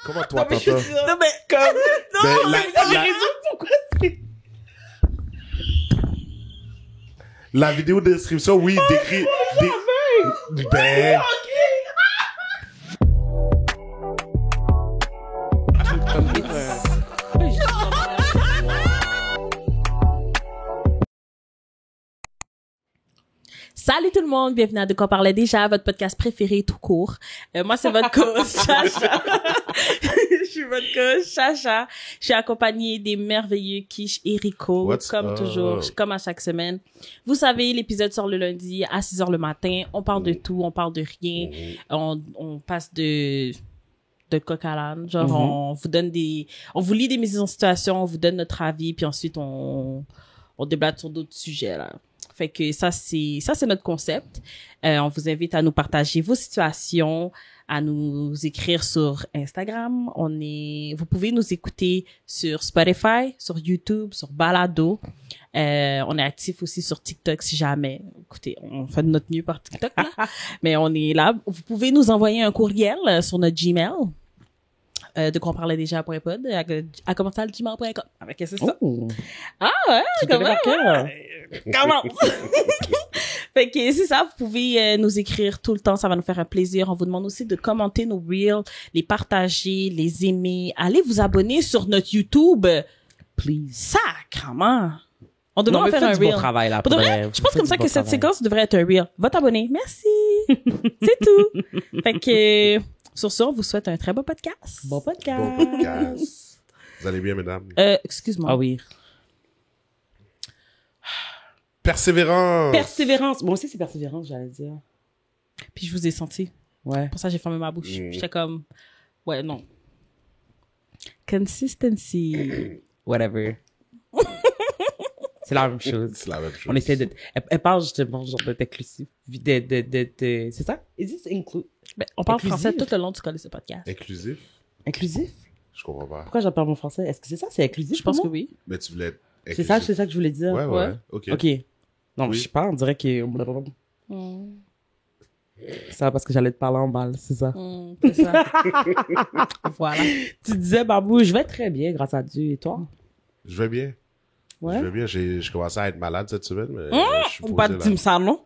Comment toi, t'entends? Non, mais comme... Non, mais j'ai raison, pourquoi c'est... La vidéo de description, oui, décrit... Ben... Salut tout le monde, bienvenue à De quoi parlait déjà, votre podcast préféré tout court. Moi, c'est votre coach, Chacha. Je suis votre coach, Chacha. Je suis accompagnée des merveilleux Kish et Rico, comme toujours, comme à chaque semaine. Vous savez, l'épisode sort le lundi à 6h le matin. On parle de tout, on parle de rien. On passe de coq à l'âne. Genre, on vous donne on vous lit des mises en situation, on vous donne notre avis, puis ensuite on débatte sur d'autres sujets, là. Fait que ça c'est notre concept. On vous invite à nous partager vos situations, à nous écrire sur Instagram. Vous pouvez nous écouter sur Spotify, sur YouTube, sur Balado. On est actif aussi sur TikTok si jamais. Écoutez, on fait de notre mieux par TikTok, là. Mais on est là. Vous pouvez nous envoyer un courriel sur notre Gmail. De quoi on parlait déjà à .pod, à commercialgmail.com. Qu'est-ce que c'est ça? Oh. Ah ouais, comment? Fait que c'est ça, vous pouvez nous écrire tout le temps, ça va nous faire un plaisir. On vous demande aussi de commenter nos reels, les partager, les aimer. Allez vous abonner sur notre YouTube. Please. Sacrement! On devrait en faire un reel. Bon travail, là, pour vrai, je pense comme ça que cette séquence devrait être un reel. Va t'abonner. Merci. C'est tout. Fait que, sur ça, on vous souhaite un très beau podcast. Bon podcast. Bon podcast. Vous allez bien, mesdames? Excuse-moi. Ah oui. Persévérance. Persévérance. Moi aussi, c'est persévérance, j'allais dire. Puis je vous ai senti. Ouais. Pour ça, j'ai fermé ma bouche. J'étais comme, ouais, non. Consistency. Whatever. C'est la même chose. C'est la même chose. On essaie de... Elle parle justement genre d'inclusif. C'est ça? Is this On parle inclusif? français tout le long du collège de podcast. Inclusif? Inclusif? Je comprends pas. Pourquoi j'en parle mon français? Est-ce que c'est ça? C'est inclusif? Je pense que oui. Mais tu voulais être C'est inclusif. ça que je voulais dire. Ouais. OK. OK. Non, Oui. je sais pas, on dirait que... Ça, parce que j'allais te parler en balle, c'est ça. C'est ça. Voilà. Tu disais, Babou, je vais très bien, grâce à Dieu. Et toi? Je vais bien. Ouais? Je vais bien. J'ai commencé à être malade cette semaine, mais je suis Ou pas de posé là. dire ça, non?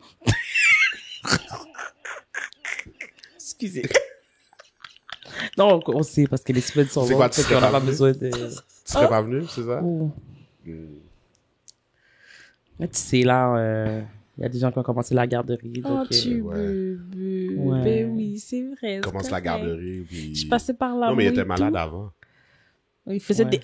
Excusez. Non, on sait, parce que les semaines sont C'est quoi, longues, tu fait serais qu'on n'a pas pas venu? besoin de... Tu serais pas venu, c'est ça? Oh. Mais tu sais, là, il y a des gens qui ont commencé la garderie. Oh, Donc, tu ouais. bébé. Ouais. Ben oui, c'est vrai. Commence c'est la correct. garderie, puis... Je suis passée par là. Non, mais il moi était et malade tout. avant. Il faisait Ouais. des...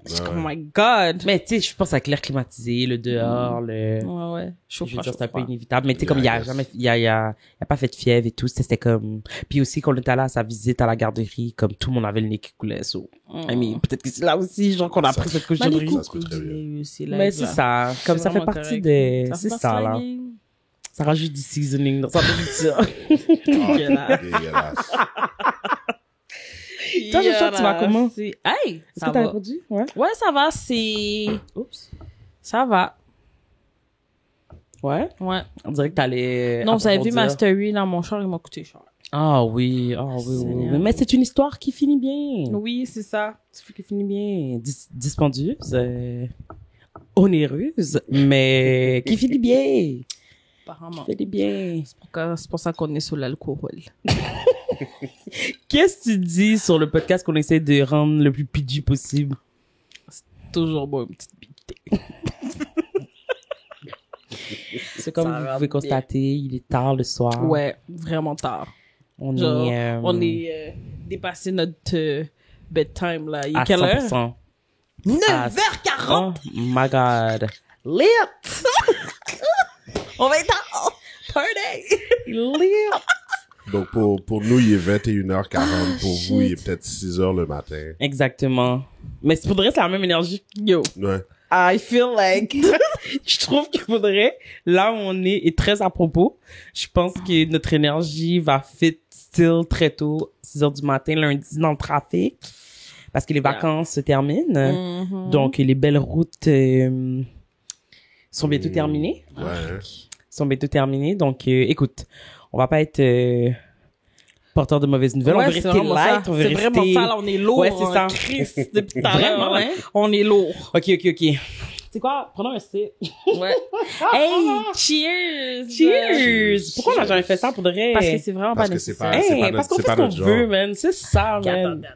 Je suis comme, oh my God. Mais tu sais, je pense avec l'air climatisé, le dehors, le... Ouais. Chaud, Je veux froid, dire, chaud, c'est un peu froid. inévitable. Mais tu sais, comme il y a jamais, il y a pas fait de fièvre et tout, c'était comme, puis aussi, quand on était allé à sa visite à la garderie, comme tout le monde avait le nez qui coulait, so. I mean, peut-être que c'est là aussi, genre, qu'on a Ça- pris cette Mais les cochonnerie. Ça se peut coucous très bien. du aussi, là. Mais c'est ça. Comme C'est ça fait vraiment partie correct. des, Ça fait c'est partie ça, de la là. game. Ça rajoute du seasoning dans sa nourriture. Ah, dégueulasse. Toi, je sens que tu vas comment? Hey! Est-ce Ça que t'as va. répondu? Ouais. Ouais, ça va, c'est... Oups. Ça va. Ouais. Ouais. On dirait que t'allais. Non, vous avez vu ma approfondir. story dans mon char, il m'a coûté cher. Ah oui, oui. Seigneur. Mais c'est une histoire qui finit bien. Oui, c'est ça. Qui finit bien. Dispendieuse, onéreuse, mais qui finit bien. Apparemment. Qui finit bien. C'est pour ça qu'on est sur l'alcool. Qu'est-ce que tu dis sur le podcast qu'on essaie de rendre le plus PG possible? Toujours bon, une petite bite. C'est comme Ça vous va pouvez bien. constater, il est tard le soir. Ouais, vraiment tard. On Genre, est, on est dépassé notre bedtime, là. Il est à quelle heure? 100%. 9h40! Oh my God. Lit! On va être en party! Lit. Donc, pour nous, il est 21h40. Pour vous, il est peut-être 6h le matin. Exactement. Mais il faudrait, c'est la même énergie. Yo, Ouais. I feel like, je trouve qu'il faudrait, là où on est très à propos. Je pense que notre énergie va fit still très tôt, 6 heures du matin, lundi dans le trafic. Parce que les vacances se terminent. Donc, les belles routes, sont bientôt terminées. Ouais. Sont bientôt terminées. Donc, écoute, on va pas être, porteur de mauvaises nouvelles. On veut rester vraiment light, ça. on veut C'est rester... vraiment ça, là, on est lourd. Ouais, c'est ça. Christ, depuis tout à l'heure, Vraiment, là. hein? On est lourd. Ok. C'est quoi? Prenons un sip. Ouais. Hey, cheers! Cheers! Pourquoi on a jamais fait ça pour de vrai? Parce que c'est vraiment Parce pas que c'est nécessaire. pas- Hey, parce qu'on c'est fait pas ce qu'on notre genre. veut, man. C'est ça, man. Attendez.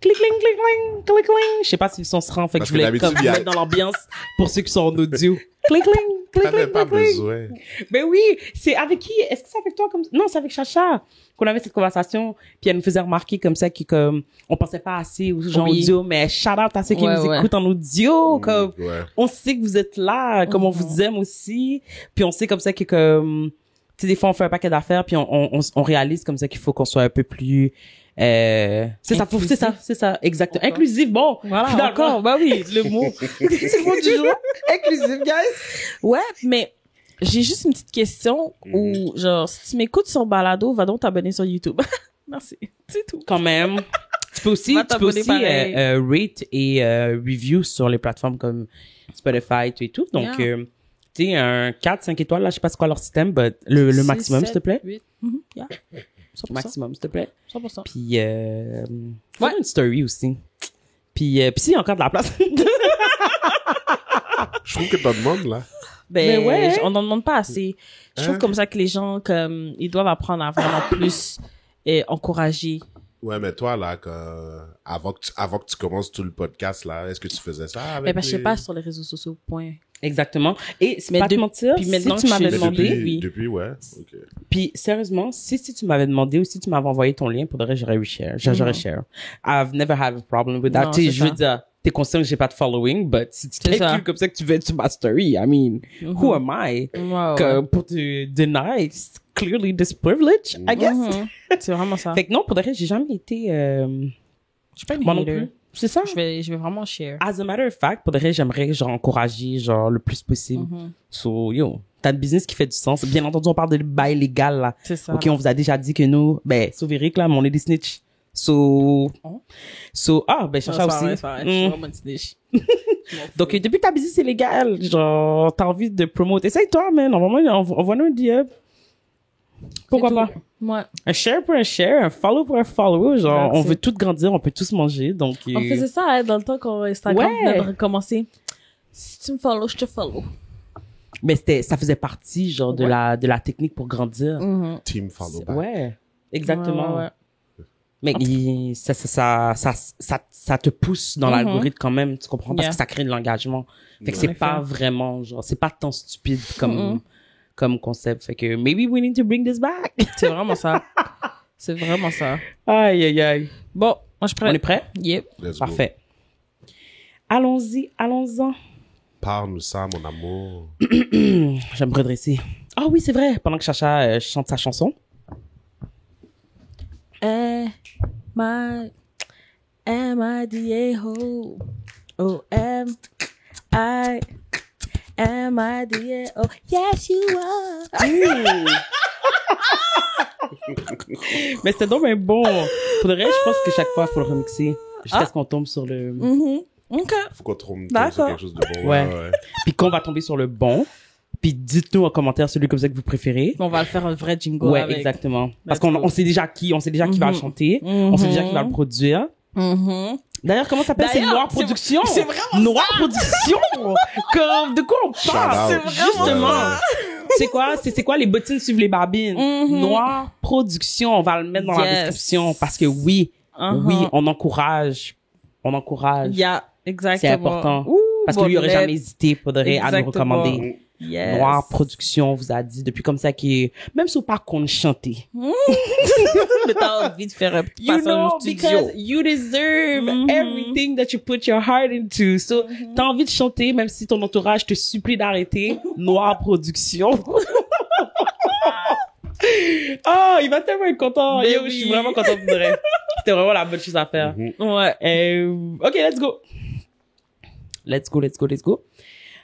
Clic, cling, clic, cling, clic, cling. Je sais pas si le son se rend, fait que Parce je voulais que d'habitude, comme il y a- mettre dans l'ambiance pour ceux qui sont en audio. Clic, cling, clic, T'avais cling, pas clic, cling. besoin. Ben oui, c'est avec qui? Est-ce que c'est avec toi comme non, c'est avec Chacha qu'on avait cette conversation, puis elle nous faisait remarquer comme ça que comme on pensait pas assez aux gens Oui. audio, mais shout out à ceux qui Ouais, nous ouais. écoutent en audio, comme Ouais. on sait que vous êtes là, comme on vous aime aussi, puis on sait comme ça que comme tu sais des fois on fait un paquet d'affaires puis on réalise comme ça qu'il faut qu'on soit un peu plus c'est ça exactement Encore. inclusif, bon Voilà, finalement. encore. Bah oui, le mot. C'est le mot du jour, inclusif guys. Ouais, mais j'ai juste une petite question où, genre, si tu m'écoutes sur Balado, va donc t'abonner sur YouTube. Merci. C'est tout. Quand même. Tu peux aussi, Va t'abonner pareil. rate et review sur les plateformes comme Spotify et tout. Donc, Yeah. tu sais, un 4, 5 étoiles, là, je sais pas c'est quoi leur système, but le Six, maximum, s'il te sept, plaît. 8. Yeah. 100%. Maximum, s'il te plaît. 100%. Puis, faire une story aussi. Puis s'il y a encore de la place. Je trouve que t'en demandes, là. Ben Mais ouais. on n'en demande pas assez. Je trouve Hein? comme ça que les gens, comme, ils doivent apprendre à vraiment plus encourager. Ouais, mais toi, là, avant que tu commences tout le podcast, là, est-ce que tu faisais ça avec Mais parce que je sais les- pas sur les réseaux sociaux, point. Exactement. Et c'est Mais pas te de- mentir, puis si maintenant tu que m'avais je suis- demandé, oui. Depuis, ouais. Ok. puis sérieusement, si tu m'avais demandé ou si tu m'avais envoyé ton lien, pour de vrai, j'aurais share. J'aurais share. I've never had a problem with that. Non, Tu sais, c'est je veux ça. dire, t'es conscient que j'ai pas de following, but si tu C'est ça. t'inclus comme ça que tu veux être sur ma story, I mean, who am I? Ouais, Que pour te deny, it's clearly this privilege, I guess. Mhm. C'est vraiment ça. Fait que non, pour de vrai, j'ai jamais été, Je suis pas une moi non hater. plus. C'est ça. Je vais vraiment share. As a matter of fact, pour de vrai, j'aimerais, genre, encourager, genre, le plus possible. So, yo, t'as une business qui fait du sens. Bien entendu, on parle de bail légal, là. C'est ça. Ok, on vous a déjà dit que nous, ben, sauf Eric, là, mais on est des snitch. So, ben, Chacha aussi. Je suis vraiment une snitch. Donc, depuis que ta business est légale, genre, t'as envie de promote. Essaye-toi, man. Envoie-nous un DM. Pourquoi pas? Ouais. Un share pour un share, un follow pour un follow. Genre, That's on veut it. tous grandir, on peut tous manger. Donc, On faisait ça hein, dans le temps quand Instagram Ouais. venait de recommencer. Si tu me follow, je te follow. mais ça faisait partie, genre, de la technique pour grandir. Team follow back. Ouais. Exactement. Ouais. Mais ça te pousse dans l'algorithme quand même, tu comprends? Parce Yeah. que ça crée de l'engagement. Fait que Ouais. c'est pas vraiment, genre, c'est pas tant stupide comme concept. Fait que maybe we need to bring this back. C'est vraiment ça. C'est vraiment ça. Aïe, aïe, aïe. Bon, moi je suis prête. On est prêt? Yep. Let's go. Parfait. Allons-en. Parle-nous ça, mon amour. Je vais me redresser. Ah oui, c'est vrai. Pendant que Chacha chante sa chanson. M-I-D-A-Ho. O-M-I-M-I-D-A-O. Yes, you are. Mais c'était donc bien bon. Pour le reste, je pense que chaque fois, il faut le remixer. Jusqu'à ce qu'on tombe sur le... OK. Faut qu'on tombe sur D'accord. quelque chose de bon. Ouais. Ouais. Puis quand on va tomber sur le bon, puis dites-nous en commentaire celui comme ça que vous préférez. On va le faire un vrai jingle Ouais, avec. exactement. Parce Let's qu'on go. on sait déjà qui va le chanter. On sait déjà qui va le produire. D'ailleurs, comment ça s'appelle? C'est D'ailleurs, Noir c'est- Production. c'est vraiment Noir Production. Comme, de quoi on parle? Shout out. Justement. C'est quoi? C'est quoi les bottines suivent les babines? Mhm. Noir Production. On va le mettre dans la Yes. description parce que oui, oui, on encourage. On encourage. Yeah, exactement. C'est important. Ouh, Parce que lui, il aurait bonne jamais hésité, faudrait à nous Exactement. recommander. Yes. Noir Production vous a dit depuis comme ça que même si vous pas qu'on chanter. Mais t'as envie de faire un petit You passage know, au studio. because you deserve everything that you put your heart into. So, t'as envie de chanter, même si ton entourage te supplie d'arrêter. Noir Production. Oh, il va tellement être content. Ben Yo, oui. je suis vraiment contente de vrai. C'était vraiment la bonne chose à faire. Ouais. Ok, let's go. Let's go.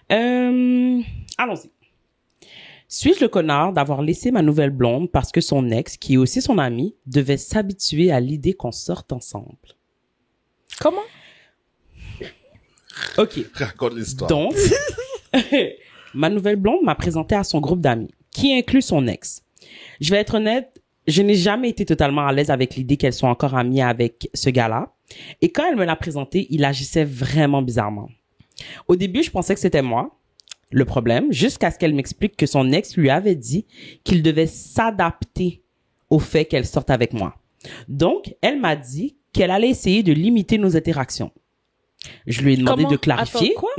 Allons-y. Suis-je le connard d'avoir laissé ma nouvelle blonde parce que son ex, qui est aussi son ami, devait s'habituer à l'idée qu'on sorte ensemble? Comment? Ok. Raconte l'histoire. Donc, ma nouvelle blonde m'a présenté à son groupe d'amis, qui inclut son ex. Je vais être honnête, je n'ai jamais été totalement à l'aise avec l'idée qu'elle soit encore amie avec ce gars-là. Et quand elle me l'a présenté, il agissait vraiment bizarrement. Au début, je pensais que c'était moi le problème, jusqu'à ce qu'elle m'explique que son ex lui avait dit qu'il devait s'adapter au fait qu'elle sorte avec moi. Donc, elle m'a dit qu'elle allait essayer de limiter nos interactions. Je lui ai demandé de clarifier. Attends, quoi?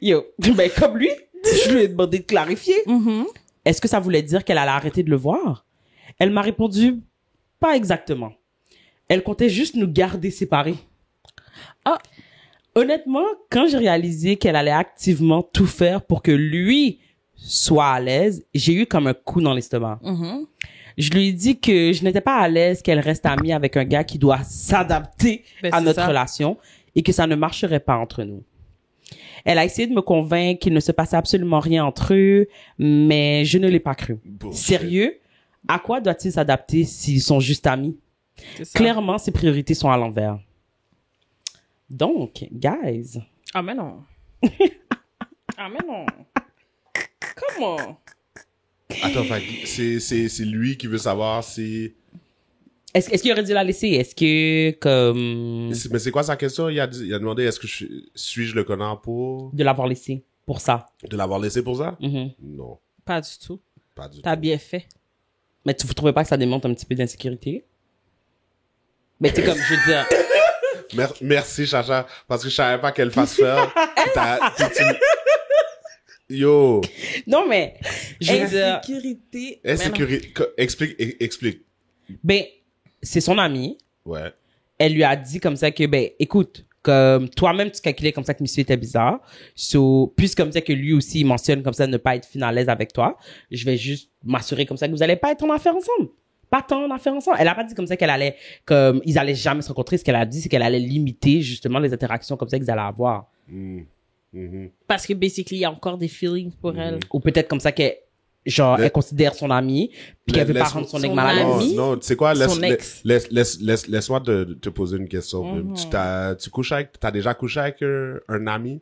Yo, ben comme lui, je lui ai demandé de clarifier. Mm-hmm. Est-ce que ça voulait dire qu'elle allait arrêter de le voir? Elle m'a répondu, pas exactement. Elle comptait juste nous garder séparés. Ah. Honnêtement, quand j'ai réalisé qu'elle allait activement tout faire pour que lui soit à l'aise, j'ai eu comme un coup dans l'estomac. Mm-hmm. Je lui ai dit que je n'étais pas à l'aise qu'elle reste amie avec un gars qui doit s'adapter Ben, à c'est notre ça. relation et que ça ne marcherait pas entre nous. Elle a essayé de me convaincre qu'il ne se passait absolument rien entre eux, mais je ne l'ai pas cru. Bullshit. Sérieux? À quoi doit-il s'adapter s'ils sont juste amis? C'est ça. Clairement, ses priorités sont à l'envers. Donc, guys. Ah, mais non. Ah, mais non. Comment? Attends, fait que c'est lui qui veut savoir si... Est-ce qu'il aurait dû la laisser? Est-ce que, comme, Mais c'est quoi sa question? Il a demandé, est-ce que suis-je le connard pour... de l'avoir laissé pour ça? De l'avoir laissé pour ça? Mhm. Non, Pas du tout. pas du T'as tout. bien fait. Mais vous trouvez pas que ça démontre un petit peu d'insécurité? Mais tu sais, comme, je veux dire, Merci, Chacha, parce que je savais pas qu'elle fasse faire. Yo, non, mais, je veux dire, Insécurité. explique. ben, c'est son ami. Ouais. Elle lui a dit comme ça que, ben, écoute, comme toi-même, tu calculais comme ça que monsieur était bizarre. So, puisque comme ça que lui aussi, il mentionne comme ça ne pas être fin à l'aise avec toi, je vais juste m'assurer comme ça que vous allez pas être en affaire ensemble. Pas tant en affaire ensemble. Elle a pas dit comme ça qu'elle allait, comme, ils allaient jamais se rencontrer. Ce qu'elle a dit, c'est qu'elle allait limiter, justement, les interactions comme ça qu'ils allaient avoir. Mm. Mhm. Parce que, basically, il y a encore des feelings pour elle. Ou peut-être comme ça qu'elle, genre, Le- elle considère son ami, puis qu'elle veut pas Laisse- rendre son son ex mal à l'aise. ami. Non, tu sais quoi, Son ex. laisse-moi te poser une question. Mhm. Tu couches avec, t'as déjà couché avec un ami?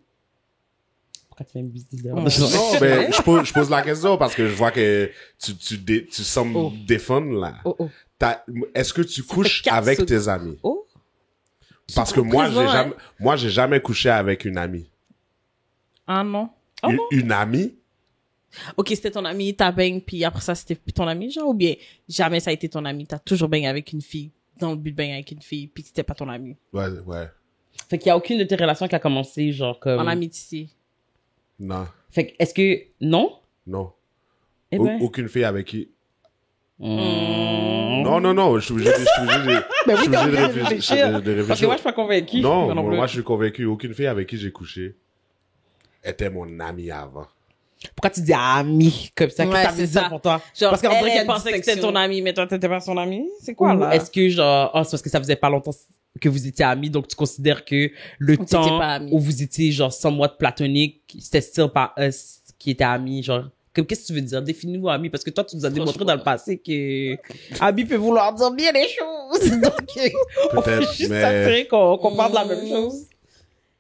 Pourquoi tu fais une visite de... Non, Non, ben, je pose la question parce que je vois que tu sembles Oh. défendre, là. Oh, oh. Est-ce que tu Ça couches fait 4 avec secondes. tes amis? Oh. Parce que Présent, moi, j'ai jamais couché avec une amie. Ah, non. Oh, Une amie? Ok, c'était ton ami, t'as bang, puis après ça, c'était plus ton ami, genre, ou bien jamais ça a été ton ami, t'as toujours bang avec une fille, dans le but de bang avec une fille, puis c'était pas ton ami. Ouais, ouais. Fait qu'il y a aucune de tes relations qui a commencé, genre, comme... En amitié. Non, Fait que, est-ce que, non? non. Eh ben. Aucune fille avec qui... Mm. Non, je suis obligé de Ben oui, t'as réfléchir. envie de réfléchir. de Parce que moi, je suis pas convaincue. Non, Moi plus. moi, je suis convaincu. Aucune fille avec qui j'ai couché était mon amie avant. Pourquoi tu dis ami comme ça? Qu'est-ce Ouais, que ça veut c'est dire ça. pour toi? Genre, Parce qu'on dirait qu'il y a elle une pensait que c'était distinction. ton ami, mais toi, t'étais pas son ami? C'est quoi, Ou là? est-ce que, genre, c'est parce que ça faisait pas longtemps que vous étiez amis, donc tu considères que le On était temps pas amis. où vous étiez, genre, somewhat platonique, c'était still pas us qui était amis, genre... Comme, qu'est-ce que tu veux dire? Définis-nous ami, parce que toi, tu nous as démontré dans le passé que ami peut vouloir dire bien les choses. Donc, on peut Peut-être, juste mais- s'assurer qu'on parle de la même chose.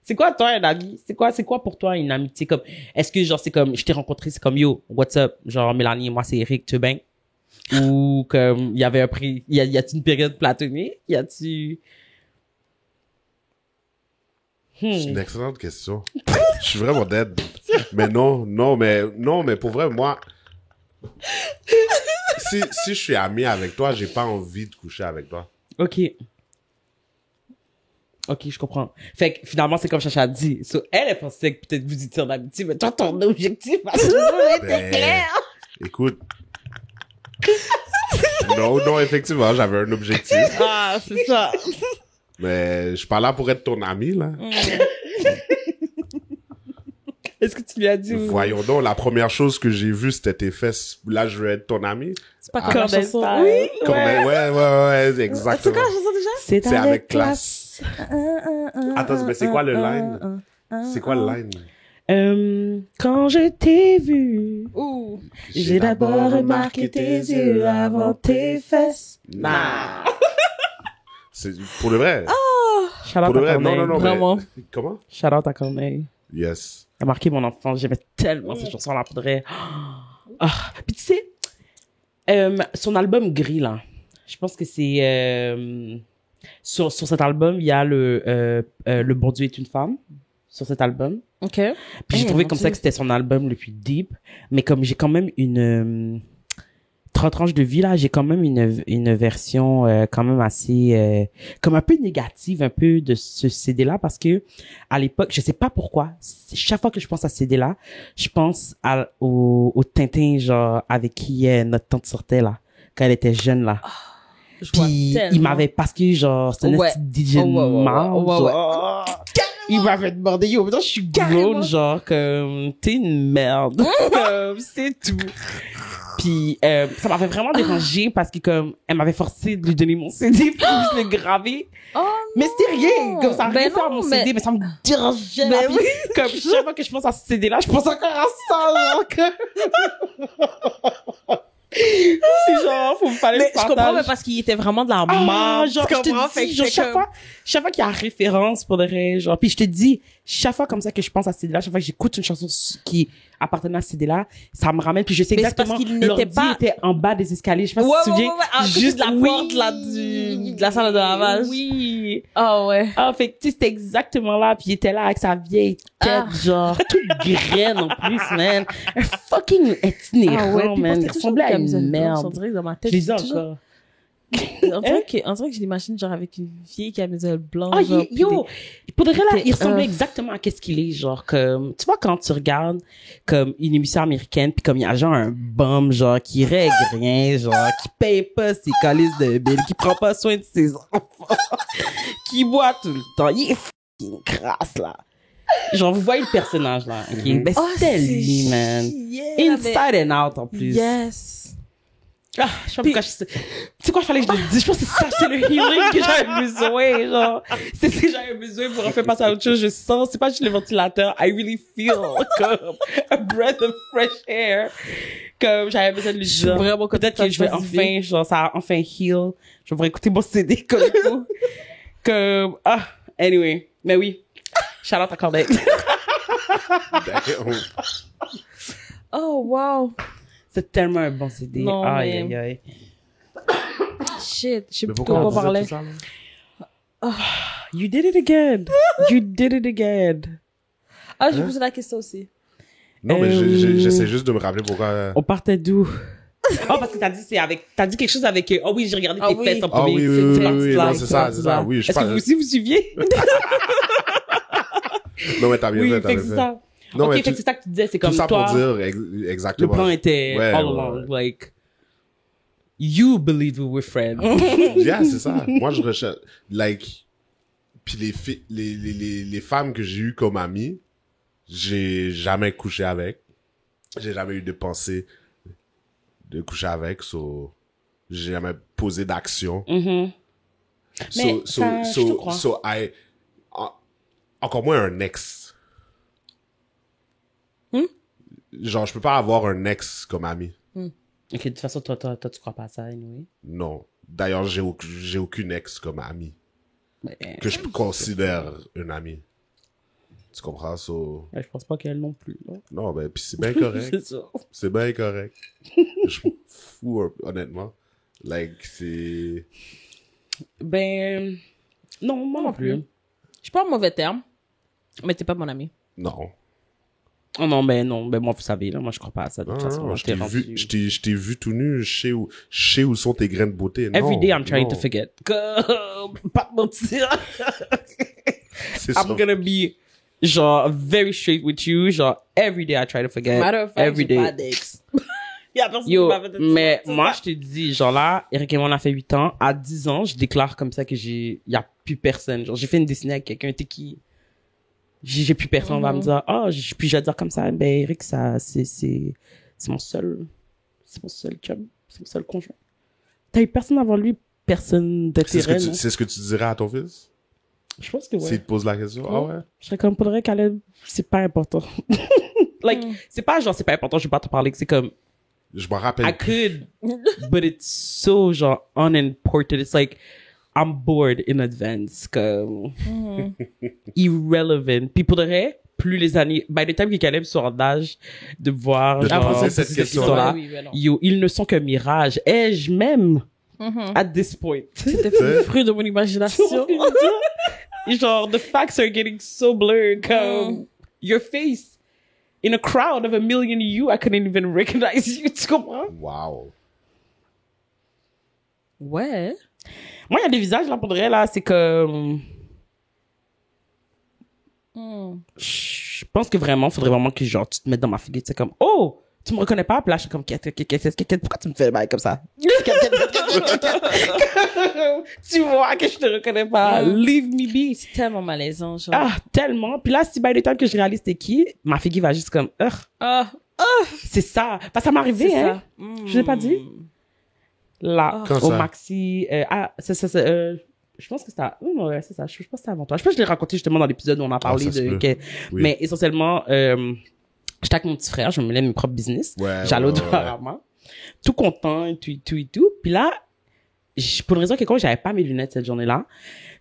C'est quoi, toi, un ami? C'est quoi pour toi, une amitié? Comme, est-ce que, genre, c'est comme, je t'ai rencontré, c'est comme, yo, what's up? Genre, Mélanie, moi, c'est Eric, tu veux bien? Ou, comme, il y avait un prix, y a-t-il une période platonique? Y a-tu... C'est une excellente question. Je suis vraiment dead. Mais non, mais pour vrai, moi, si je suis ami avec toi, j'ai pas envie de coucher avec toi. Ok, je comprends. Fait que finalement, c'est comme Chacha a dit. So, elle pensait que peut-être vous étiez en amitié, mais toi, ton objectif a toujours été Ben, clair. Écoute. Non, effectivement, j'avais un objectif. Ah, c'est ça. Mais je suis pas là pour être ton ami, là. Est-ce que tu lui as dit ou... Voyons donc, la première chose que j'ai vue, c'était tes fesses. Là, je veux être ton ami. C'est pas Ah. comme la chanson. Style. Oui. Ouais, exactement. C'est quoi la chanson déjà? C'est C'est avec classe. Attends, mais c'est quoi le line? C'est quoi le line? Quand je t'ai vu, Ouh. j'ai d'abord remarqué tes yeux avant tes fesses. Nah. C'est pour le vrai. Shout out Pour le à vrai, non, Corneille. mais- Vraiment. Comment? Shout out à Corneille. Yes. A marqué mon enfance. J'aimais tellement ces chansons-là pour de vrai. Ah. Puis tu sais, Son album Gris, là. Je pense que c'est... sur cet album, il y a le Bon Dieu est une femme. Sur cet album. OK. Puis j'ai trouvé comme ça que c'était son album le plus deep. Mais comme j'ai quand même une... 30 tranches de vie, là, j'ai quand même une version quand même assez... comme un peu négative, un peu de ce CD-là. Parce que à l'époque, je sais pas pourquoi, chaque fois que je pense à ce CD-là, je pense au Tintin, genre, avec qui notre tante sortait, là. Quand elle était jeune, là. Je vois Puis tellement. il m'avait, parce que genre, c'était un Ouais. petit DJ Ouais, ouais, mâle, ouais, ouais, genre. Il m'avait demandé, yo, maintenant je suis grown, genre, comme, t'es une merde. Comme, c'est tout. Puis, ça m'avait vraiment dérangé parce que, comme, elle m'avait forcé de lui donner mon CD pour que je l'ai gravé. Oh, Mais c'était rien, comme ça a Ben rien fait à non, mon mais- CD, mais ça me dérangeait. Ben Puis, oui. comme, chaque fois que je pense à ce CD-là, je pense encore à ça, genre, c'est genre, faut me faire Mais le je comprends, mais partage. parce qu'il était vraiment de la Ah, merde. genre, Tu je comprends? te Fait dis, que genre, c'est chaque comme- fois qu'il y a référence pour le vrai, genre, puis je te dis, chaque fois comme ça que je pense à ce CD-là, chaque fois que j'écoute une chanson qui appartenait à ce CD-là, ça me ramène, puis je sais Mais c'est parce exactement, qu'il n'était l'ordi pas- était en bas des escaliers, je sais pas Ouais, si tu te ouais, souviens. ouais, ouais, à côté de la porte, là, de la salle de lavage. Oui. Ah ouais. Ah, fait que, tu sais, c'était exactement là, puis il était là avec sa vieille tête, Ah. genre, toute graine en plus, man. Un fucking itinérant, puis man. Il portait toujours ressemblait à camisole une blanche, merde. On dirait que dans ma Je tête. les ai toujours- encore. On dirait que je l'imagine genre avec une vieille camisole blanche. Ah, genre, puis yo, pour de vrai, là, T'es- il ressemblait exactement à qu'est-ce qu'il est, genre, comme, tu vois, quand tu regardes, comme, une émission américaine, puis comme il y a genre un bum, genre, qui règle rien, genre, qui paye pas ses calices de billes, qui prend pas soin de ses enfants, qui boit tout le temps, il est fucking crasse, là. Genre, vous voyez le personnage, là, ok? Ben, Oh, c'était c'est lui, man. chiant, Inside and out, en plus. Yes. Ah, je sais pas pourquoi je sais. Tu sais quoi, je fallait que je te le dise. Je pense que c'est ça, c'est le healing que j'avais besoin, genre. C'est ce que j'avais besoin pour en faire passer à autre chose. Je sens, c'est pas juste le ventilateur. I really feel comme a breath of fresh air. Comme j'avais besoin de le dire. vraiment contente Peut-être que je vais positive. enfin, genre, ça a enfin heal. Je vais écouter mon CD comme il faut. Comme, anyway. Mais oui. Shout out à Corday. Damn. Oh, wow. C'est tellement un bon CD. Non, Aïe, mais- aïe, aïe. Shit. Je sais Mais plus de pourquoi quoi on on disait parlait. tout ça, là? You did it again. You did it again. Ah, j'ai posé la question aussi. Non, mais j'essaie juste de me rappeler pourquoi... On partait d'où? Oh, parce que t'as dit quelque chose avec, oh oui, j'ai regardé Ah tes oui. fesses en Ah premier. oui, oui, oui, C'est oui, parti oui, là, non, c'est ça, c'est ça, oui, je Est-ce que parle- vous aussi vous suiviez? Non, mais t'as bien Oui, fait, fait t'as que bien c'est fait. ça. Non, Ok, mais fait que tout c'est ça que tu disais, c'est tout comme ça toi, pour dire le exactement. plan était Ouais, all ouais, along, ouais. like, you believed we were friends. Yeah, c'est ça. Moi, je recherche, like, puis les femmes que j'ai eues comme amies, j'ai jamais couché avec. J'ai jamais eu de pensée de coucher avec, so, j'ai jamais posé d'action. Mhm. Mais ça, je te crois. Encore moins un ex. Genre, je peux pas avoir un ex comme ami. Ok, de toute façon, toi, tu crois pas à ça, anyway. Non. D'ailleurs, j'ai aucune ex comme ami. Mais, Que je considère une amie. Tu comprends? So, je pense pas qu'elle non plus, là. non, ben, pis c'est bien correct. C'est ça. C'est bien correct. Je m'en fous, honnêtement. Like, c'est... Ben, non, moi non plus. Je suis pas en mauvais terme, mais t'es pas mon ami. Non. Oh non, ben moi, vous savez, là, moi, je crois pas à ça, de toute Non, façon. non, là, je t'es t'ai rendu- vu, je t'ai vu tout nu, je sais où sont tes graines de beauté. Non, Every day, I'm trying non. to forget. Pas de mentir. C'est I'm ça. gonna be, genre, very straight with you. Genre, every day, I try to forget. Matter of fact, every j'ai day. pas d'ex. Y a personne Yo, qui m'avait dit mais ça. moi, je te dis, genre là, Eric et moi, on a fait 8 ans. À 10 ans, je déclare comme ça que y a plus personne. Genre, j'ai fait une dessinée avec quelqu'un, t'es qui? J'ai plus personne, on va me dire, puis je vais dire comme ça, ben, Eric, ça, c'est mon seul chum, c'est mon seul conjoint. T'as eu personne avant lui, personne d'intérêt, non? C'est ce que tu dirais à ton fils? Je pense que ouais. S'il te pose la question? Ah ouais? Je serais comme, faudrait qu'elle ait, c'est pas important. Like, c'est pas genre, c'est pas important, je vais pas te parler, que c'est comme, Je m'en rappelle. I could, but it's so genre unimportant. It's like I'm bored in advance, comme irrelevant. Puis pour de vrai, plus les années, by the time que Caleb sera d'âge de voir, De genre, poser cette ces question-là. questions-là, Oui, mais non. yo, ils ne sont que mirages. Ai-je même, at this point? C'était fruit de mon imagination. Genre, the facts are getting so blurred. Comme, your face in a crowd of 1 million you, I couldn't even recognize you. Tu comprends? Wow. Ouais. Moi, il y a des visages, là, pour de vrai, là, c'est comme, je pense que vraiment, faudrait vraiment que, genre, tu te mettes dans ma figure, tu sais, comme, oh, tu me reconnais pas? Puis là, je suis comme, pourquoi tu me fais le bail comme ça? Tu vois que je te reconnais pas. Leave me be. C'est tellement malaisant, genre. Ah, tellement. Puis là, si by the time que je réalise c'est qui, ma figure va juste comme, Ah. c'est ça. Parce que ça m'est arrivé, C'est hein. ça. Je l'ai pas dit? Là, Quand au ça? maxi, je pense que c'était, non, ouais, c'est ça. Je pense que c'était avant toi. Je pense que je l'ai raconté justement dans l'épisode où on a parlé ça se de, peut. Oui. mais essentiellement, j'étais avec mon petit frère, je me mêlais de mes propres business. Ouais, J'allais au ouais. Dollarama. Tout content et tout. Puis là, pour une raison quelconque, j'avais pas mes lunettes cette journée-là.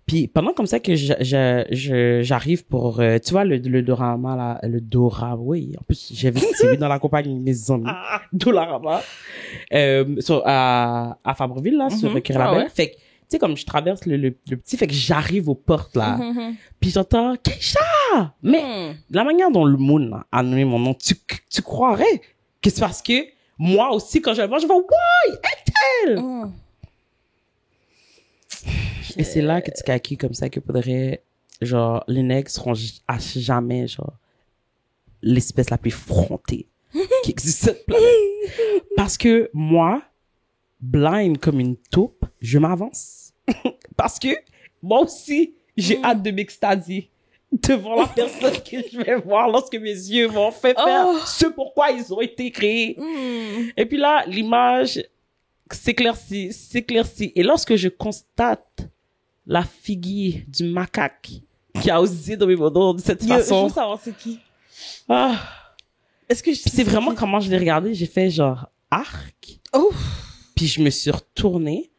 Puis pendant comme ça que j'arrive pour, tu vois, le Dollarama, là, le Dora, oui. En plus, j'ai vu c'est lui dans la compagnie de mes amis. Dollarama. À Fabreville, là, sur Curie-Labelle. ouais. Fait que, tu sais, comme je traverse le petit, fait que j'arrive aux portes, là. Puis j'entends, Keisha! Mais, la manière dont le monde a nommé mon nom, tu croirais que c'est parce que moi aussi, quand je le vois, je vais, ouais, est-elle? Et c'est là que tu calcules comme ça que faudrait, genre, les nègres seront à jamais, genre, l'espèce la plus frontée qui existe sur cette planète. Parce que moi, blind comme une taupe, je m'avance. Parce que moi aussi, j'ai hâte de m'extasier devant la personne que je vais voir lorsque mes yeux vont faire ce pourquoi ils ont été créés. Et puis là, l'image s'éclaircit. Et lorsque je constate la figure du macaque qui a osé dommer mon nom de cette façon. Je veux savoir c'est qui. Ah. Est-ce que C'est vraiment comment je l'ai regardé. J'ai fait genre arc. Oh. Puis je me suis retournée.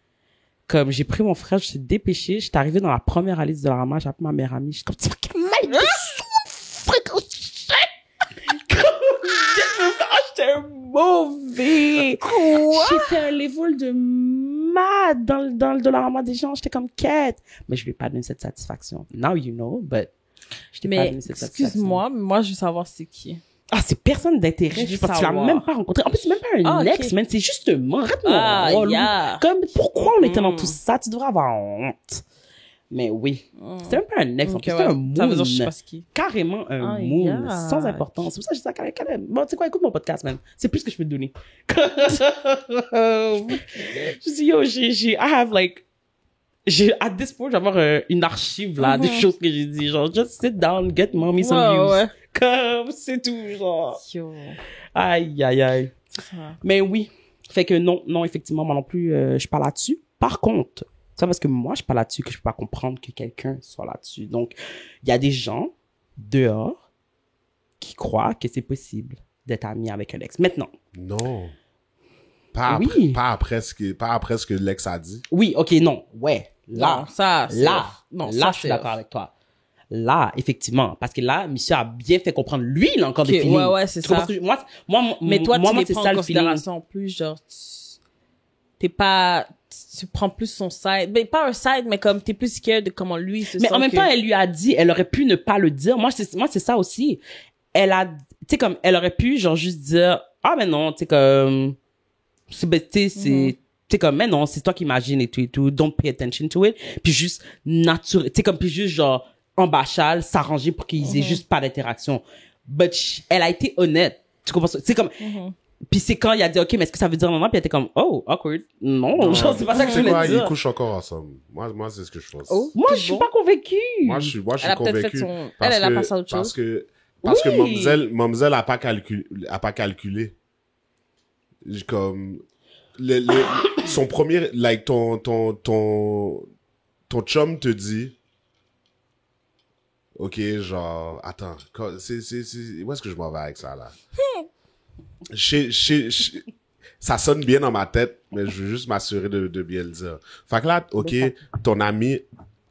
Comme j'ai pris mon frère, je suis dépêchée. J'étais arrivée dans la première Alice de la Rama. J'ai appelé ma meilleure amie. Je suis comme, tu vois quel mal de j'étais mauvais. Quoi? J'étais un level de mad dans le Dollarama des gens. J'étais comme quête. Mais je lui ai pas donné cette satisfaction. Now you know, but je t'ai pas Mais, donné cette satisfaction. excuse-moi, mais moi, je veux savoir c'est qui. Ah, c'est personne d'intérêt. Je veux Parce que tu l'as savoir. même pas rencontré. En plus, c'est même pas un ex, ok. man. C'est juste arrête mon rôle. Yeah. Comme, pourquoi on était dans tout ça? Tu devrais avoir honte. Mais oui. C'était même pas un ex. En Ok, plus, ouais. c'était un moon. Ça veut dire je sais pas c'est qui. Carrément un Ah, moon. yeah. Sans importance. C'est pour ça que je dis ça quand même. Bon, tu sais quoi, écoute mon podcast, man. C'est plus ce que je peux te donner. Je dis, yo, I have like, at this point, j'ai avoir une archive, là, des choses que j'ai dit. Genre, just sit down, get mommy some views. Ouais. Comme, c'est tout, genre. Yo. Aïe, aïe, aïe. C'est ça. Mais oui. Fait que non, effectivement, moi non plus, je suis pas là-dessus. Par contre, c'est parce que moi, je suis pas là-dessus que je peux pas comprendre que quelqu'un soit là-dessus. Donc, il y a des gens dehors qui croient que c'est possible d'être ami avec un ex. Maintenant. Non. Pas Oui. après ce que l'ex a dit. Oui, ok, non. Ouais. Là. Non, ça, c'est Là. off. Non, là, ça, je suis c'est d'accord off. avec toi. Là, effectivement. Parce que là, monsieur a bien fait comprendre. Lui, il a encore Ok, des feelings. ouais, c'est Tu comprends ça. ce que moi, Mais toi, moi, tu les c'est prends ça en le feeling. considération plus, genre, t'es pas, tu prends plus son side. Ben, pas un side, mais comme t'es plus scared de comment lui se sent. Mais en même que- temps, elle lui a dit, elle aurait pu ne pas le dire. Moi, c'est ça aussi. Elle a, tu sais, comme, elle aurait pu, genre, juste dire, ah, mais non, tu sais, comme, tu sais, comme, mais non, c'est toi qui imagines et tout, don't pay attention to it. Puis juste, naturel, tu sais, comme, puis juste, genre, en bachal, s'arranger pour qu'ils aient juste pas d'interaction. But, elle a été honnête. Tu comprends? C'est comme, puis c'est quand il a dit, OK, mais est-ce que ça veut dire non? Puis elle était comme, oh, awkward. Non, genre, c'est pas ça que je Tu voulais vois, ils dire. couchent encore ensemble. Moi, c'est ce que je pense. Oh. Moi, je suis pas convaincue. Moi, je suis Elle a peut-être fait convaincu. son, Parce elle a que- passé à autre chose. Parce que Oui. Mamzelle a pas calculé. Comme, son premier, like, ton chum te dit, ok, genre, attends, où est-ce que je m'en vais avec ça, là? Ça sonne bien dans ma tête, mais je veux juste m'assurer de bien le dire. Fait que là, ok, ton ami,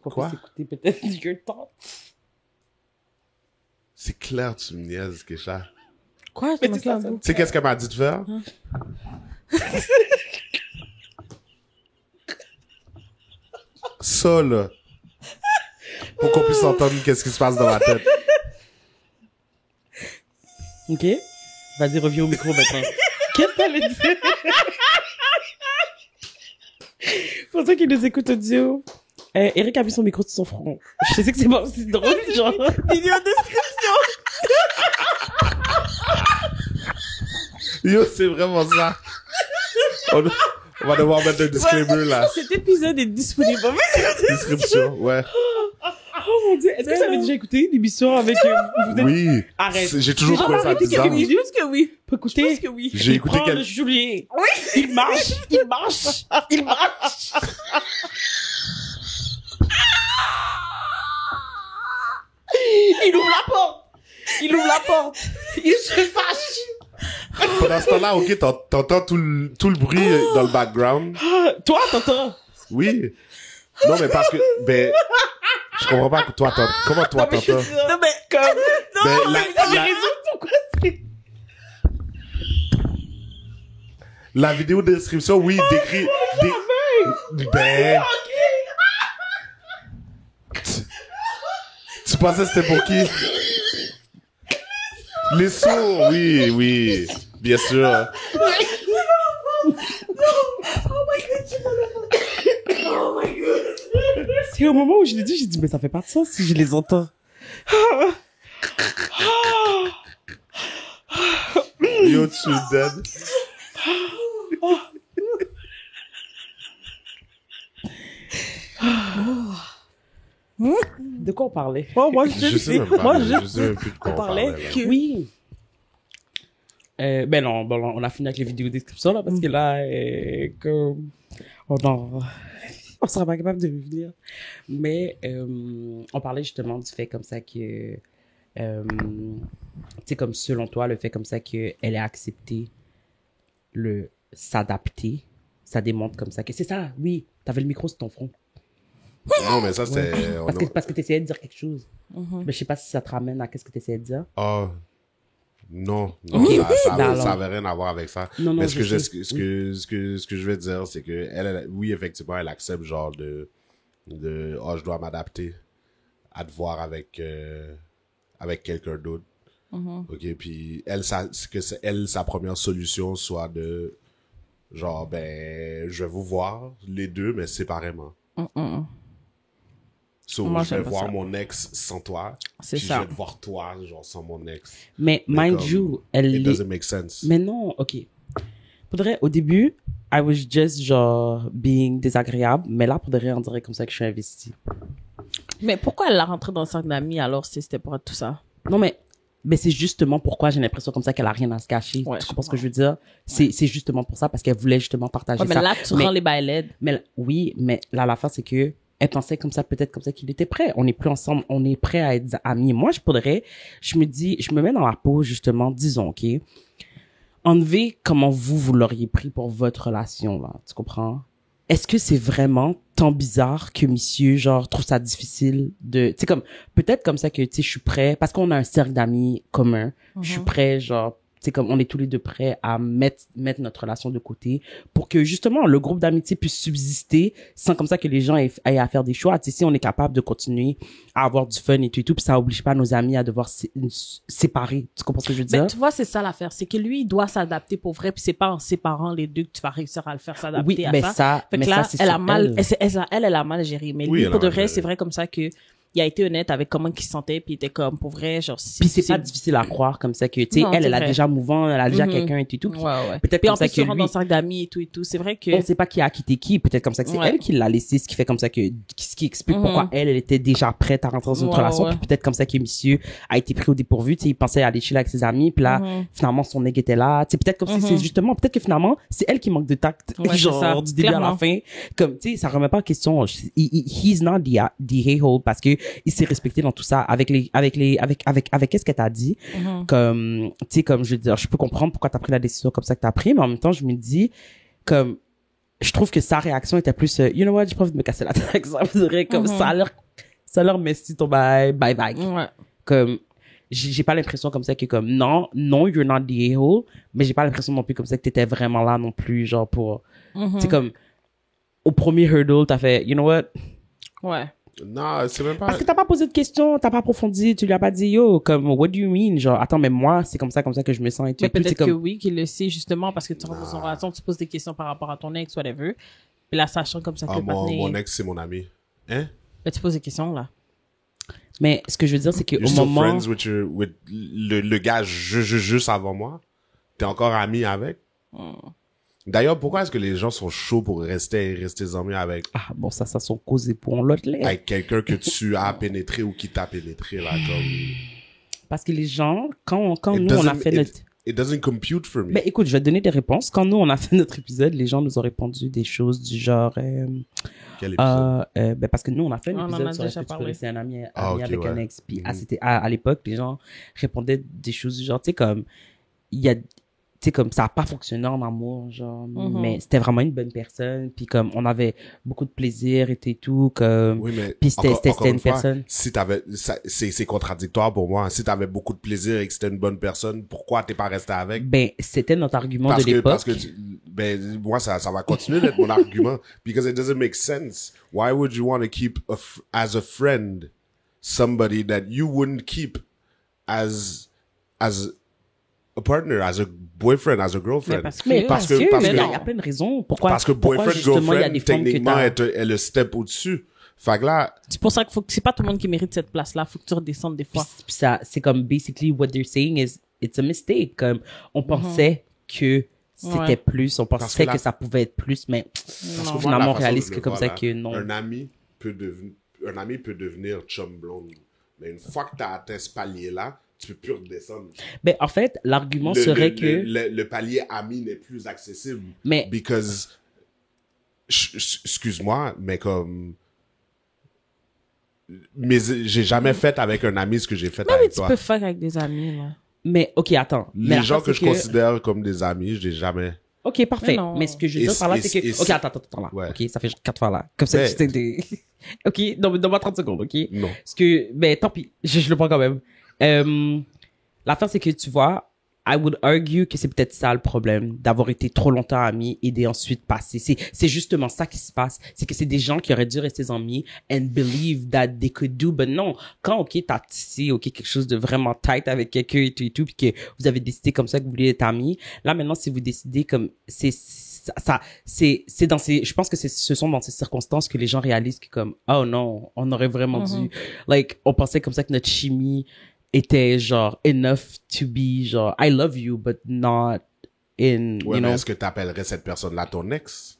Faut Quoi? plus écouter peut-être Your Thoughts. C'est clair, tu me niaises, Kesha. Quoi? Mais c'est ça, ça. Tu sais qu'est-ce qu'elle m'a dit de faire? Ça, là. Pour qu'on puisse entendre qu'est-ce qui se passe dans ma tête. OK? Vas-y, reviens au micro maintenant. Qu'est-ce que t'allais dire? Pour ceux qui nous écoutent audio, Eric a mis son micro sur son front. Je sais que c'est pas aussi drôle, genre. Vidéo description. Yo, c'est vraiment ça. On va devoir mettre un disclaimer, là. Cet épisode est disponible. Description, ouais. Oh mon Dieu, est-ce que vous avez déjà écouté l'émission avec... vous êtes... Oui. Arrête. J'ai toujours trouvé ça bizarre. Je pense que oui. Pas écouter. Je pense que oui. J'ai écouté le Julien. Oui. Il marche. Il marche. Il marche. Il ouvre la porte. Il ouvre la porte. Il se fâche. Pendant ce temps-là, ok, t'entends tout le bruit dans le background. Ah, toi, t'entends? Oui. Non, mais parce que, ben, je comprends pas que toi, comment toi t'entends? Non, mais comme... Ben, J'ai raison, pourquoi c'est... La vidéo de description, oui, décrit... Ben... Tu pensais que c'était pour qui? Les sourds, oui, oui. Bien sûr. C'est au moment où je l'ai dit, j'ai dit, mais ça fait pas de sens si je les entends. Yo, tu es dead. De quoi on parlait? Oh, moi, Je sais même pas. Moi, Je sais même plus de quoi on parlait. là. Oui. Ben non, bon, on a fini avec les vidéos description, là, parce que là, comme... Oh non, on sera pas capable de revenir. Mais on parlait justement du fait comme ça que... tu sais, comme selon toi, le fait comme ça qu'elle ait accepté le s'adapter, ça démontre comme ça que c'est ça, oui, t'avais le micro sur ton front. Non, mais ça, c'est... Parce que t'essayais de dire quelque chose. Mais je sais pas si ça te ramène à qu'est-ce que t'essayais de dire. Oh... Non, ça avait rien à voir avec ça. Non, mais je sais. ce que je veux dire, c'est que oui, effectivement, elle accepte genre de oh, je dois m'adapter à te voir avec quelqu'un d'autre. Ok, puis sa première solution soit de genre ben je vais vous voir les deux mais séparément. So, Moi, je vais j'aime pas voir ça. mon ex sans toi. C'est puis ça. je vais te voir toi, genre, sans mon ex. Mais mind you, elle It est... doesn't make sense. Mais non, ok. Faudrait, au début, I was just genre being désagréable, mais là, faudrait on dirait comme ça que je suis investie. Mais pourquoi elle l'a rentré dans le cercle d'amis alors si c'était pour tout ça? Non, mais c'est justement pourquoi j'ai l'impression comme ça qu'elle a rien à se cacher. Ouais, Tu je comprends ce que je veux dire? C'est justement pour ça, parce qu'elle voulait justement partager Ouais, mais ça. là, tu rends les bails laides. Mais oui, mais là, l'affaire, c'est que elle pensait comme ça, peut-être comme ça qu'il était prêt. On est plus ensemble, on est prêt à être amis. Moi, je me mets dans la peau, justement, disons, ok? Enlevez comment vous l'auriez pris pour votre relation, là. Tu comprends? Est-ce que c'est vraiment tant bizarre que monsieur, genre, trouve ça difficile de, tu sais, comme, peut-être comme ça que, tu sais, je suis prêt, parce qu'on a un cercle d'amis commun, je suis prêt, genre, c'est comme on est tous les deux prêts à mettre notre relation de côté pour que justement le groupe d'amitié puisse subsister sans comme ça que les gens aient à faire des choix. Tu sais, si on est capable de continuer à avoir du fun et tout, puis ça oblige pas nos amis à devoir séparer. Tu comprends ce que je veux dire? Mais tu vois, c'est ça l'affaire. C'est que lui, il doit s'adapter pour vrai, puis c'est pas en séparant les deux que tu vas réussir à le faire s'adapter Oui, à mais ça. ça, Fait que mais là, ça, c'est elle a sur mal, elle. elle a mal géré. Mais Oui, lui, elle a pour de mal vrai, géré. c'est vrai comme ça que il a été honnête avec comment il se sentait, puis il était comme, pour vrai, genre, si. Puis c'est pas difficile à croire comme ça que, tu sais, Non, elle c'est a vrai. déjà mouvant, elle a déjà Mhm. quelqu'un et tout. Puis Ouais. peut-être Puis en comme ça plus, tu que rentres lui, dans le cercle d'amis et tout. C'est vrai que. on sait pas qui a quitté qui. Peut-être comme ça que c'est Ouais. elle qui l'a laissé, ce qui fait comme ça que, ce qui explique Mhm. pourquoi elle était déjà prête à rentrer dans une Ouais, relation. ouais. Puis peut-être comme ça que monsieur a été pris au dépourvu. Tu sais, il pensait aller chiller avec ses amis. Puis là, Mhm. finalement, son nègre était là. Tu sais, peut-être comme si c'est justement, peut-être que finalement, c'est elle qui manque de tact. Ouais, c'est genre, ça. du début à Clairement. la fin. Comme, tu sais, ça remet pas en question. He's not the a-hole parce que il s'est respecté dans tout ça avec qu'est-ce qu'elle t'a dit. Mhm. Comme, tu sais, comme je veux dire, je peux comprendre pourquoi t'as pris la décision comme ça que t'as pris, mais en même temps, je me dis, comme, je trouve que sa réaction était plus, you know what, j'ai pas envie de me casser la tête avec ça. Je dirais, comme, ça a l'air messy ton bye. Ouais. Comme, j'ai pas l'impression comme ça que comme, non, you're not the a-hole, mais j'ai pas l'impression non plus comme ça que t'étais vraiment là non plus, genre pour, c'est comme, au premier hurdle, t'as fait, you know what? Ouais. Non, c'est même pas... Parce que t'as pas posé de questions, t'as pas approfondi, tu lui as pas dit, yo, comme, what do you mean? Genre, attends, mais moi, c'est comme ça que je me sens et tout. Mais Et tout, peut-être c'est que comme, oui, qu'il le sait justement parce que tu rentres dans son relation, tu poses des questions par rapport à ton ex, whatever. Puis là, sachant comme ça que mon ex, c'est mon ami. Hein? Ben, tu poses des questions, là. mais ce que je veux dire, c'est que You're au still moment, friends with le gars juste avant moi. T'es encore ami avec. D'ailleurs, pourquoi est-ce que les gens sont chauds pour rester amis avec bon, ça sont causés pour l'autre lait. avec quelqu'un que tu as pénétré ou qui t'a pénétré là comme Parce que les gens, quand It nous, on a doesn't- fait notre, it doesn't compute for me. ben, écoute, je vais te donner des réponses. Quand nous, on a fait notre épisode, les gens nous ont répondu des choses du genre, Quel épisode? ben, parce que nous, on a fait un On en épisode a sur déjà est-ce que tu peux parlé. rester un ami Ok, avec un ouais. ex. Puis, c'était, à l'époque, les gens répondaient des choses du genre, tu sais, comme, il y a, tu sais, comme, ça a pas fonctionné en amour, genre, mais c'était vraiment une bonne personne. Puis, comme, on avait beaucoup de plaisir et tout, comme, Oui, mais puis c'était encore une fois, personne. si t'avais, c'est contradictoire pour moi. Si t'avais beaucoup de plaisir et que c'était une bonne personne, pourquoi t'es pas resté avec? Ben, c'était notre argument de l'époque. Parce que ben, moi, ça va continuer d'être mon argument. Because it doesn't make sense. Why would you want to keep as a friend somebody that you wouldn't keep as a partner, as a boyfriend, as a girlfriend? Mais parce que- Mais parce parce que- que, parce mais que- il y a plein de raisons. Pourquoi? Parce que pourquoi boyfriend, justement, il y a des girlfriend, femmes que techniquement, t'as- est le step au-dessus. Fait que là, C'est pour ça qu'il faut que c'est pas tout le monde qui mérite cette place-là. Faut que tu redescendes des fois. Puis ça, c'est comme basically what they're saying is it's a mistake. Comme on pensait que c'était Ouais. plus, on Parce pensait que que, là- ça pouvait être plus, mais parce que moi, finalement la on façon réalise de que le comme voir, ça là, que non. un ami peut devenir chum blonde. Mais une fois que t'as atteint ce palier-là, tu peux plus redescendre. Ben en fait, l'argument serait que le palier ami n'est plus accessible. Mais- Because, excuse-moi, mais comme, mais j'ai jamais fait avec un ami ce que j'ai fait Mais oui, avec tu toi. peux faire avec des amis, là. mais OK, attends. Mais Les la gens chose, que c'est je considère comme des amis, je l'ai jamais. OK, parfait. Mais non. Mais ce que je veux Et dire par là, si- c'est et que si- OK, attends là. Ouais. OK, ça fait 4 fois là. Comme ça, Mais- c'était des OK, donne-moi 30 secondes, OK? Non. Parce que, ben, tant pis, je le prends quand même. L'affaire, c'est que tu vois, I would argue que c'est peut-être ça le problème, d'avoir été trop longtemps amis et d'ensuite passer. C'est justement ça qui se passe. C'est que c'est des gens qui auraient dû rester amis and believe that they could do, but non. Quand, OK, t'as tissé, OK, quelque chose de vraiment tight avec quelqu'un et tout, puis que vous avez décidé comme ça que vous voulez être amis, là, maintenant, si vous décidez comme, c'est dans ces, je pense que ce sont dans ces circonstances que les gens réalisent que comme, oh non, on aurait vraiment dû, like, on pensait comme ça que notre chimie était genre enough to be genre, I love you, but not in, Ouais, you mais know. est-ce que t'appellerais cette personne-là ton ex?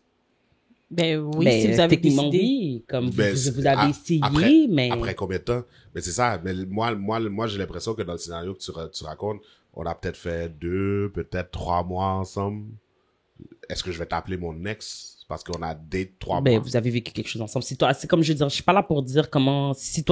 Ben oui, Mais si vous avez techniquement, décidé. oui, comme Ben, vous avez essayé, après, mais après combien de temps? Mais c'est ça. Mais moi, j'ai l'impression que dans le scénario que tu racontes, on a peut-être fait 2, peut-être 3 mois ensemble. Est-ce que je vais t'appeler mon ex? Parce qu'on a date 3 ben mois. vous avez vécu quelque chose ensemble. Si toi, c'est comme je veux dire, je suis pas là pour dire comment, si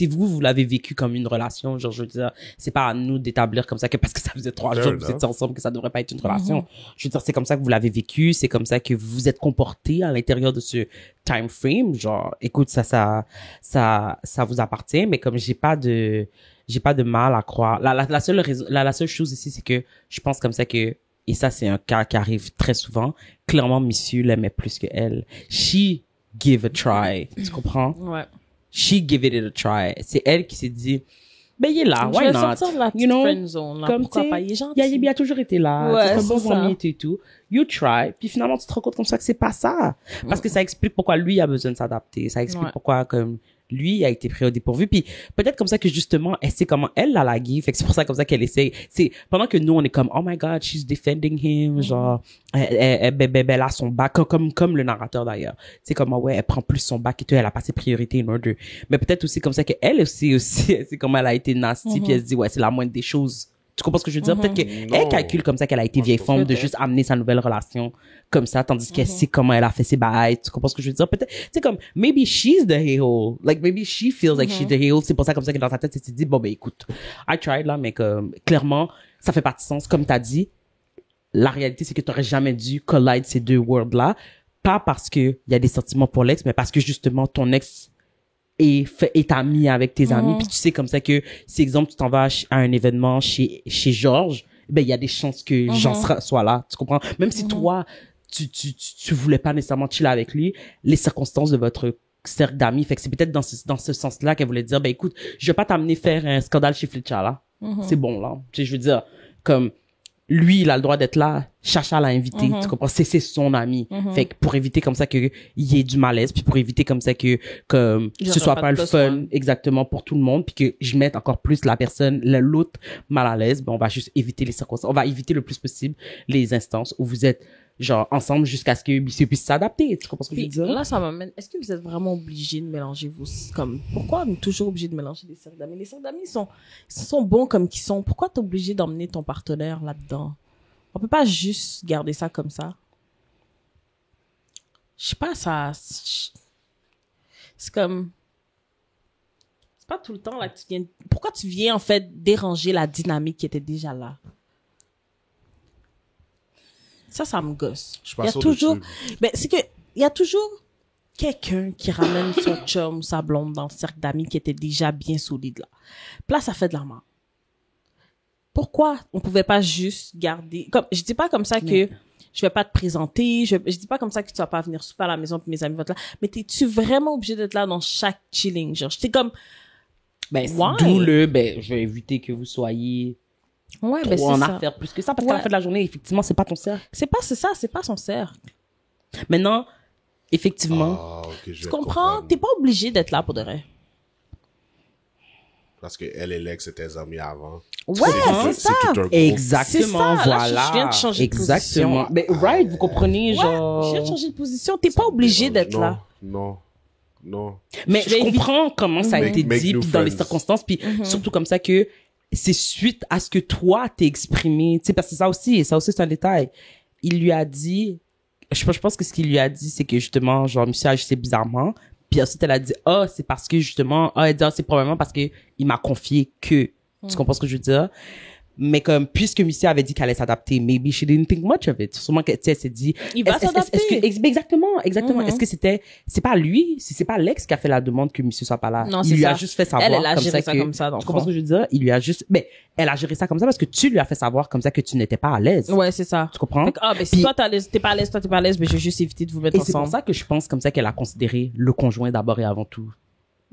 vous l'avez vécu comme une relation, genre je veux dire, c'est pas à nous d'établir comme ça que parce que ça faisait 3 Fair jours que vous enough. étiez ensemble que ça devrait pas être une relation. Je veux dire, c'est comme ça que vous l'avez vécu, c'est comme ça que vous vous êtes comporté à l'intérieur de ce time frame. Genre, écoute, ça vous appartient, mais comme j'ai pas de mal à croire. La seule chose ici, c'est que je pense comme ça que, et ça, c'est un cas qui arrive très souvent. Clairement, monsieur l'aimait plus que elle. She give a try. Tu comprends? Ouais. She give it a try. C'est elle qui s'est dit, ben, il est là, Je why vais not? sortir de la petite You know? friend zone, là. Comme, Pourquoi tu sais, pas? Il est gentil. il a toujours été là. Ouais, c'est un c'est bon ça. ami et tout. You try. Puis finalement, tu te rends compte comme ça que c'est pas ça. Parce que ça explique pourquoi lui a besoin de s'adapter. Ça explique Ouais. pourquoi, comme, lui a été pris au dépourvu. Puis peut-être comme ça que justement, elle sait comment elle l'a lagué. Fait que c'est pour ça comme ça qu'elle essaie. C'est pendant que nous, on est comme, oh my God, she's defending him. Genre, elle a son bac, comme le narrateur d'ailleurs. C'est comme, ouais, elle prend plus son bac et tout, elle a pas ses priorités in order. Mais peut-être aussi comme ça qu'elle aussi, c'est comme elle a été nasty, puis elle se dit, ouais, c'est la moindre des choses. Tu comprends ce que je veux dire? Peut-être qu'elle Non. calcule comme ça qu'elle a été vieille femme de Peut-être. juste amener sa nouvelle relation comme ça, tandis qu'elle sait comment elle a fait ses bails. Tu comprends ce que je veux dire? Peut-être, c'est comme, maybe she's the a-hole. Like, maybe she feels like she's the a-hole. C'est pour ça comme ça que dans sa tête, elle s'est dit, bon, ben, écoute, I tried là, mais comme, clairement, ça fait pas de sens. Comme t'as dit, la réalité, c'est que t'aurais jamais dû collide ces deux worlds-là. Pas parce que il y a des sentiments pour l'ex, mais parce que justement, ton ex est ami avec tes amis, puis tu sais comme ça que, si exemple, tu t'en vas à un événement chez Georges, ben, il y a des chances que Jean soit là, tu comprends? Même si toi, tu voulais pas nécessairement chiller avec lui, les circonstances de votre cercle d'amis, fait que c'est peut-être dans ce sens-là qu'elle voulait dire, ben, écoute, je vais pas t'amener faire un scandale chez Fletcher, là. C'est bon, là. Tu sais, je veux dire, comme, lui, il a le droit d'être là. Chacha l'a invité. Tu comprends? C'est son ami. Fait que pour éviter comme ça que il y ait du malaise, puis pour éviter comme ça que ce soit pas le fun exactement pour tout le monde, puis que je mette encore plus l'autre mal à l'aise, ben on va juste éviter les circonstances. On va éviter le plus possible les instances où vous êtes genre ensemble jusqu'à ce que monsieur puisse s'adapter. Tu comprends ce que je veux dire? Là, ça m'amène. Est-ce que vous êtes vraiment obligés de mélanger vos comme pourquoi on est toujours obligé de mélanger les cercles d'amis? Les cercles d'amis sont bons comme qu'ils sont. Pourquoi t'es obligé d'emmener ton partenaire là-dedans? On peut pas juste garder ça comme ça. Je sais pas, ça. C'est comme. C'est pas tout le temps là que tu viens. Pourquoi tu viens en fait déranger la dynamique qui était déjà là? Ça me gosse. Il y a toujours, ben, c'est que, il y a toujours quelqu'un qui ramène son chum ou sa blonde dans le cercle d'amis qui était déjà bien solide, là. Puis là, ça fait de la merde. Pourquoi on pouvait pas juste garder, comme, je dis pas comme ça que je vais pas te présenter, je dis pas comme ça que tu vas pas venir souper à la maison puis mes amis vont être là, mais t'es-tu vraiment obligé d'être là dans chaque chilling? Genre, j'étais comme, ben, d'où je vais éviter que vous soyez ouais, ben, en affaire plus que ça, parce qu'à la fin de la journée, effectivement, c'est pas ton cercle. C'est pas son cercle. Maintenant, effectivement. Tu comprends? T'es pas obligé d'être là pour de vrai. Parce que elle et l'ex étaient tes amis avant. Ouais, c'est ça. Exactement, ça. voilà. Là, je viens de changer de position. Mais, right, vous comprenez, genre. Je viens de changer de position. T'es pas obligé d'être là. Non. Mais je comprends comment ça a été dit, puis dans les circonstances, puis surtout comme ça que c'est suite à ce que toi t'es exprimé, tu sais, parce que ça aussi c'est un détail. Il lui a dit, je pense que ce qu'il lui a dit, c'est que justement, genre, monsieur a agissé bizarrement, puis ensuite elle a dit, c'est parce que justement, elle dit, c'est probablement parce que il m'a confié que, tu comprends ce que je veux dire? Mais comme, puisque Missy avait dit qu'elle allait s'adapter, maybe she didn't think much of it. Sûrement que, tu sais, elle s'est dit... Il va s'adapter. Exactement. Est-ce que c'est pas lui, si c'est pas l'ex qui a fait la demande que Missy soit pas là. Non, il lui a juste fait savoir. Elle a géré ça comme ça, tu comprends ce que je veux dire? Il lui a juste, elle a géré ça comme ça parce que tu lui as fait savoir comme ça que tu n'étais pas à l'aise. Ouais, c'est ça. Tu comprends? Fait que, si toi t'es pas à l'aise, mais je vais juste éviter de vous mettre ensemble. Et c'est pour ça que je pense comme ça qu'elle a considéré le conjoint d'abord et avant tout.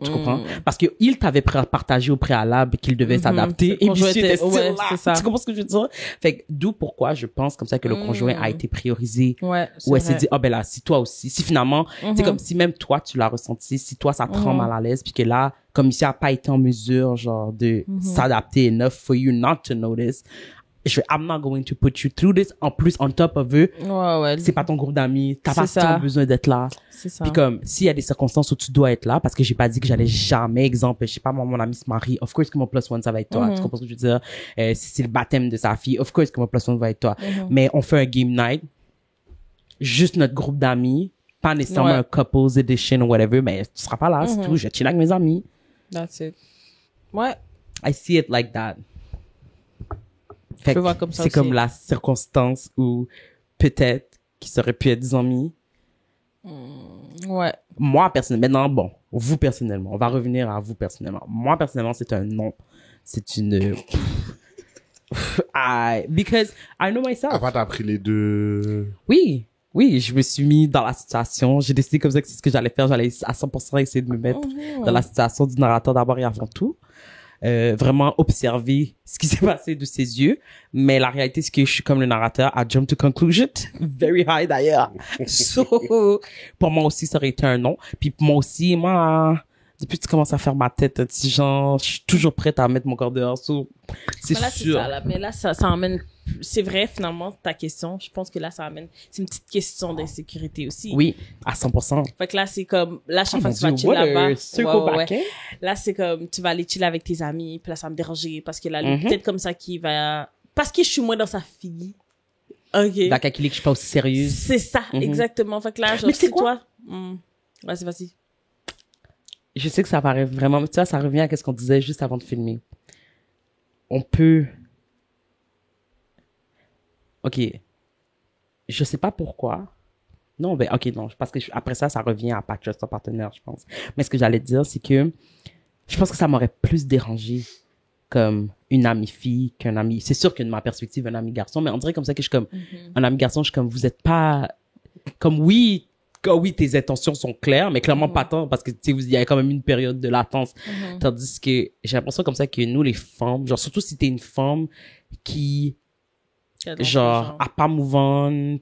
Tu comprends? Parce que il t'avait partagé au préalable qu'il devait s'adapter et puis était still là. Ça. Tu comprends ce que je veux dire? Fait que d'où pourquoi je pense comme ça que le conjoint a été priorisé. Ouais. Où elle s'est dit, là, si toi aussi, si finalement, c'est comme si même toi tu l'as ressenti, si toi ça te rend mal à l'aise puis que là, comme ici a pas été en mesure, genre, de s'adapter enough for you not to notice, I'm not going to put you through this. En plus, on top of it, c'est pas ton groupe d'amis. T'as pas tant besoin d'être là. C'est ça. Puis comme, s'il y a des circonstances où tu dois être là, parce que j'ai pas dit que j'allais jamais, exemple, je sais pas, moi, mon ami se marie, of course que mon plus one, ça va être toi. Tu comprends ce que je veux dire? Si c'est le baptême de sa fille, of course que mon plus one va être toi. Mais on fait un game night, juste notre groupe d'amis, pas nécessairement un couples edition ou whatever, mais tu seras pas là, c'est tout. Je chill avec mes amis. That's it. Ouais. I see it like that. Fait que comme ça c'est aussi. comme la circonstance où peut-être qu'ils auraient pu être des amis. Ouais. Moi, personnellement, maintenant, vous personnellement, on va revenir à vous personnellement. Moi, personnellement, c'est un non. C'est une... because I know myself. Après, t'as pris les deux... Oui, je me suis mis dans la situation. J'ai décidé comme ça que c'est ce que j'allais faire. J'allais à 100% essayer de me mettre dans la situation du narrateur d'abord et avant tout. Vraiment observer ce qui s'est passé de ses yeux. Mais la réalité, c'est que je suis comme le narrateur. I jump to conclusion. Very high d'ailleurs. So, pour moi aussi, ça aurait été un non. Puis pour moi aussi, depuis que tu commences à faire ma tête, petit genre, je suis toujours prête à mettre mon corps dehors. So, c'est sûr. C'est ça, là. Mais là, ça emmène, c'est vrai, finalement, ta question. Je pense que là, ça amène, c'est une petite question d'insécurité aussi. Oui, à 100%. Fait que là, c'est comme, là, chaque fois que tu vas chill là-bas. Ouais. Là, c'est comme, tu vas aller chiller avec tes amis, puis là, ça va me déranger, parce que là, peut-être comme ça qu'il va, parce que je suis moins dans sa fille. Ok. Il va calculer que je suis pas aussi sérieuse. C'est ça, exactement. Fait que là, genre, mais c'est toi. Vas-y. Je sais que ça paraît vraiment, tu vois, ça revient à ce qu'on disait juste avant de filmer. On peut, ok, je sais pas pourquoi, Non, ben, ok, non, parce que après ça revient à pas trust ton partenaire, je pense. Mais ce que j'allais dire, c'est que je pense que ça m'aurait plus dérangé comme une amie fille qu'un ami. C'est sûr que de ma perspective, un ami garçon, mais on dirait comme ça que je suis comme, un ami garçon, je suis comme, vous êtes pas, comme oui, tes intentions sont claires, mais clairement pas tant, parce que, tu sais, il y a quand même une période de latence. Tandis que j'ai l'impression comme ça que nous, les femmes, genre, surtout si t'es une femme qui, genre, a pas move on,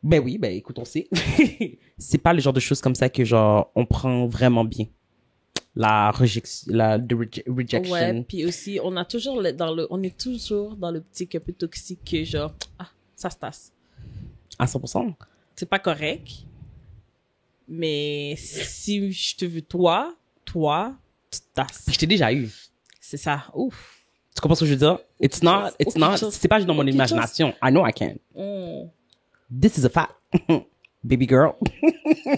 ben oui, ben écoute, on sait. C'est pas le genre de choses comme ça que, genre, on prend vraiment bien. La rejection, rejection. Ouais, puis aussi, on est toujours dans le petit un peu toxique que, genre, ça se tasse. À 100%. C'est pas correct. Mais si je te veux toi, tu te tasses. Je t'ai déjà eu. C'est ça. Ouf. Tu comprends ce que je veux dire? It's not, c'est pas juste dans mon imagination. I know I can. This is a fact. Baby girl.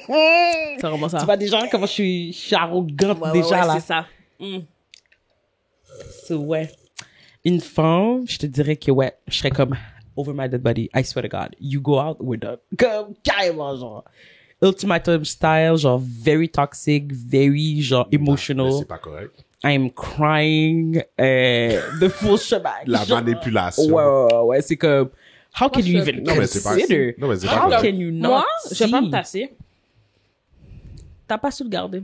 C'est vraiment ça. Tu vois déjà comment je suis arrogante déjà là. c'est ça. So, ouais. Une femme, je te dirais que ouais, je serais comme over my dead body. I swear to God. You go out, we're done. Comme carrément genre. Ultimatum style, genre very toxic, very genre emotional. Mais c'est pas correct. I'm crying, the full shebang. La manipulation. Ouais, c'est comme, how can you even consider? Non, mais c'est pas How correct. can you not Moi, je vais pas me see? tasser. T'as pas su le garder.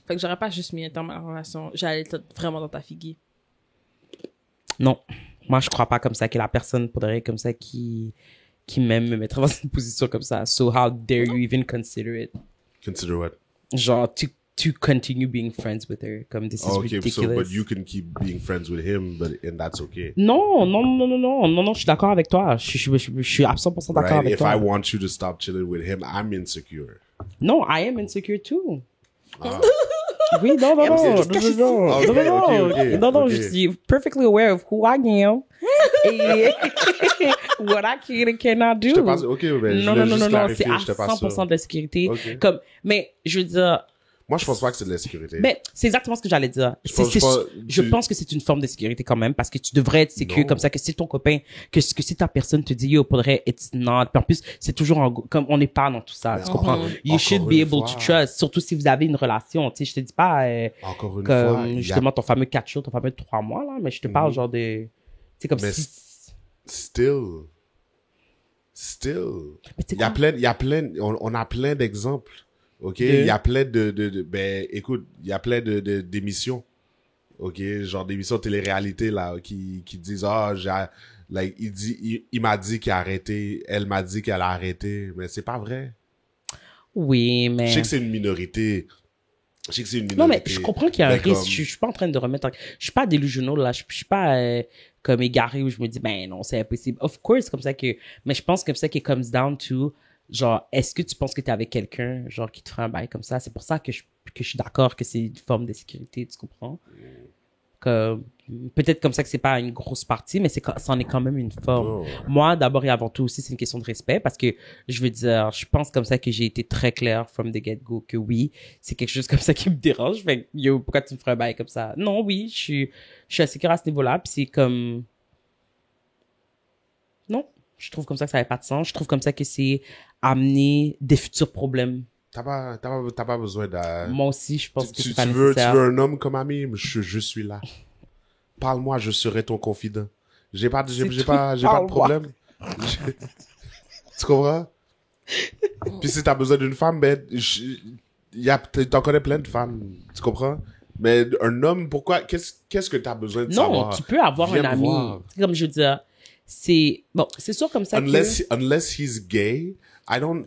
Fait que j'aurais pas juste mis un temps dans ma relation. J'allais être vraiment dans ta figure. Non. Moi, je crois pas comme ça que la personne pourrait comme ça qui m'aime me mettre dans une position comme ça. So how dare you even consider it? Consider what? Genre, to continue being friends with her. Comme, this is Okay, ridiculous. so, but you can keep being friends with him, and that's okay. Non, je suis d'accord avec toi. Je suis à 100% d'accord Right? avec If toi. I want you to stop chilling with him, I'm insecure. Non, I am insecure too. Ah. Oui, non, Ok, je suis perfectly aware of who I am et what I can and cannot do. Je te passe, ok, ben, Non, c'est à je te passe 100% de la sécurité. Ok. Comme, mais je veux dire, Moi, je pense pas que c'est de la sécurité. mais c'est exactement ce que j'allais dire. Je pense que c'est une forme de sécurité quand même parce que tu devrais être sécure Non. comme ça que si ton copain, que si ta personne te dit yo, faudrait it's not. Puis en plus, c'est toujours comme on n'est pas dans tout ça. Tu comprends? You Encore should be une able fois. to trust, surtout si vous avez une relation. Tu sais, je te dis pas Encore une fois, comme il y a justement ton fameux 4 jours, ton fameux 3 mois là, mais je te parle genre de, c'est comme Mais si. still. Mais c'est Il y a plein, on a plein d'exemples. OK? Il y a plein ben, écoute, il y a plein d'émissions. OK? Genre d'émissions télé-réalité, là, qui disent, like, il m'a dit qu'il a arrêté, elle m'a dit qu'elle a arrêté. Mais c'est pas vrai. Oui, mais. Je sais que c'est une minorité. Non, mais je comprends qu'il y a un Mais risque. comme- Je suis pas en train de remettre. Je suis pas delusional là. Je suis pas comme égaré où je me dis ben non c'est impossible. Of course comme ça que. Mais je pense comme ça qu'il comes down to genre est-ce que tu penses que t'es avec quelqu'un genre qui te ferait un bail comme ça. C'est pour ça que je suis d'accord que c'est une forme de sécurité. Tu comprends? Comme peut-être comme ça que c'est pas une grosse partie, mais c'en est quand même une forme. Oh. Moi, d'abord et avant tout aussi, c'est une question de respect parce que je veux dire, je pense comme ça que j'ai été très clair from the get-go que oui, c'est quelque chose comme ça qui me dérange. Fait que, yo, pourquoi tu me ferais un bail comme ça? Non, oui, je suis assez clair à ce niveau-là, puis c'est comme, non, je trouve comme ça que ça n'avait pas de sens. Je trouve comme ça que c'est amener des futurs problèmes. T'as pas besoin de... Moi aussi, je pense que tu c'est pas veux nécessaire. un homme comme ami? Je suis là. Parle-moi, je serai ton confident. J'ai pas de problème. Tu comprends? Puis si t'as besoin d'une femme, ben, t'en connais plein de femmes. Tu comprends? Mais un homme, pourquoi? Qu'est-ce que t'as besoin de Non, savoir? tu peux avoir Viens un me ami. voir. C'est comme je veux dire, c'est, bon, c'est sûr comme ça Unless he's gay, I don't...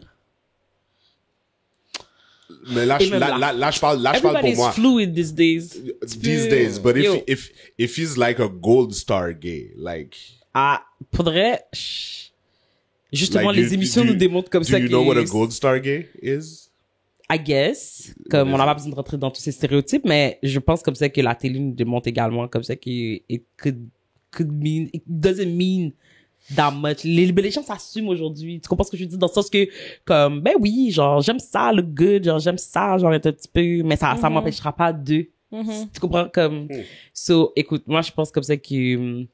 Mais là, Et même je parle pour everybody's moi. fluid these days. These days, but Yo. if he's like a gold star gay, like... Ah, faudrait, justement, Like, les émissions nous démontrent comme do ça you que, know what a gold star gay is? I guess, comme on n'a pas besoin de rentrer dans tous ces stéréotypes, mais je pense comme ça que la télé nous démontre également comme ça que it doesn't mean that much. Les gens s'assument aujourd'hui. Tu comprends ce que je veux dire? Dans le sens que, comme, ben oui, genre, j'aime ça, le good, genre, j'aime ça, genre, être un petit peu, mais ça m'empêchera pas de. Tu comprends? Comme, so, écoute, moi, je pense comme ça que,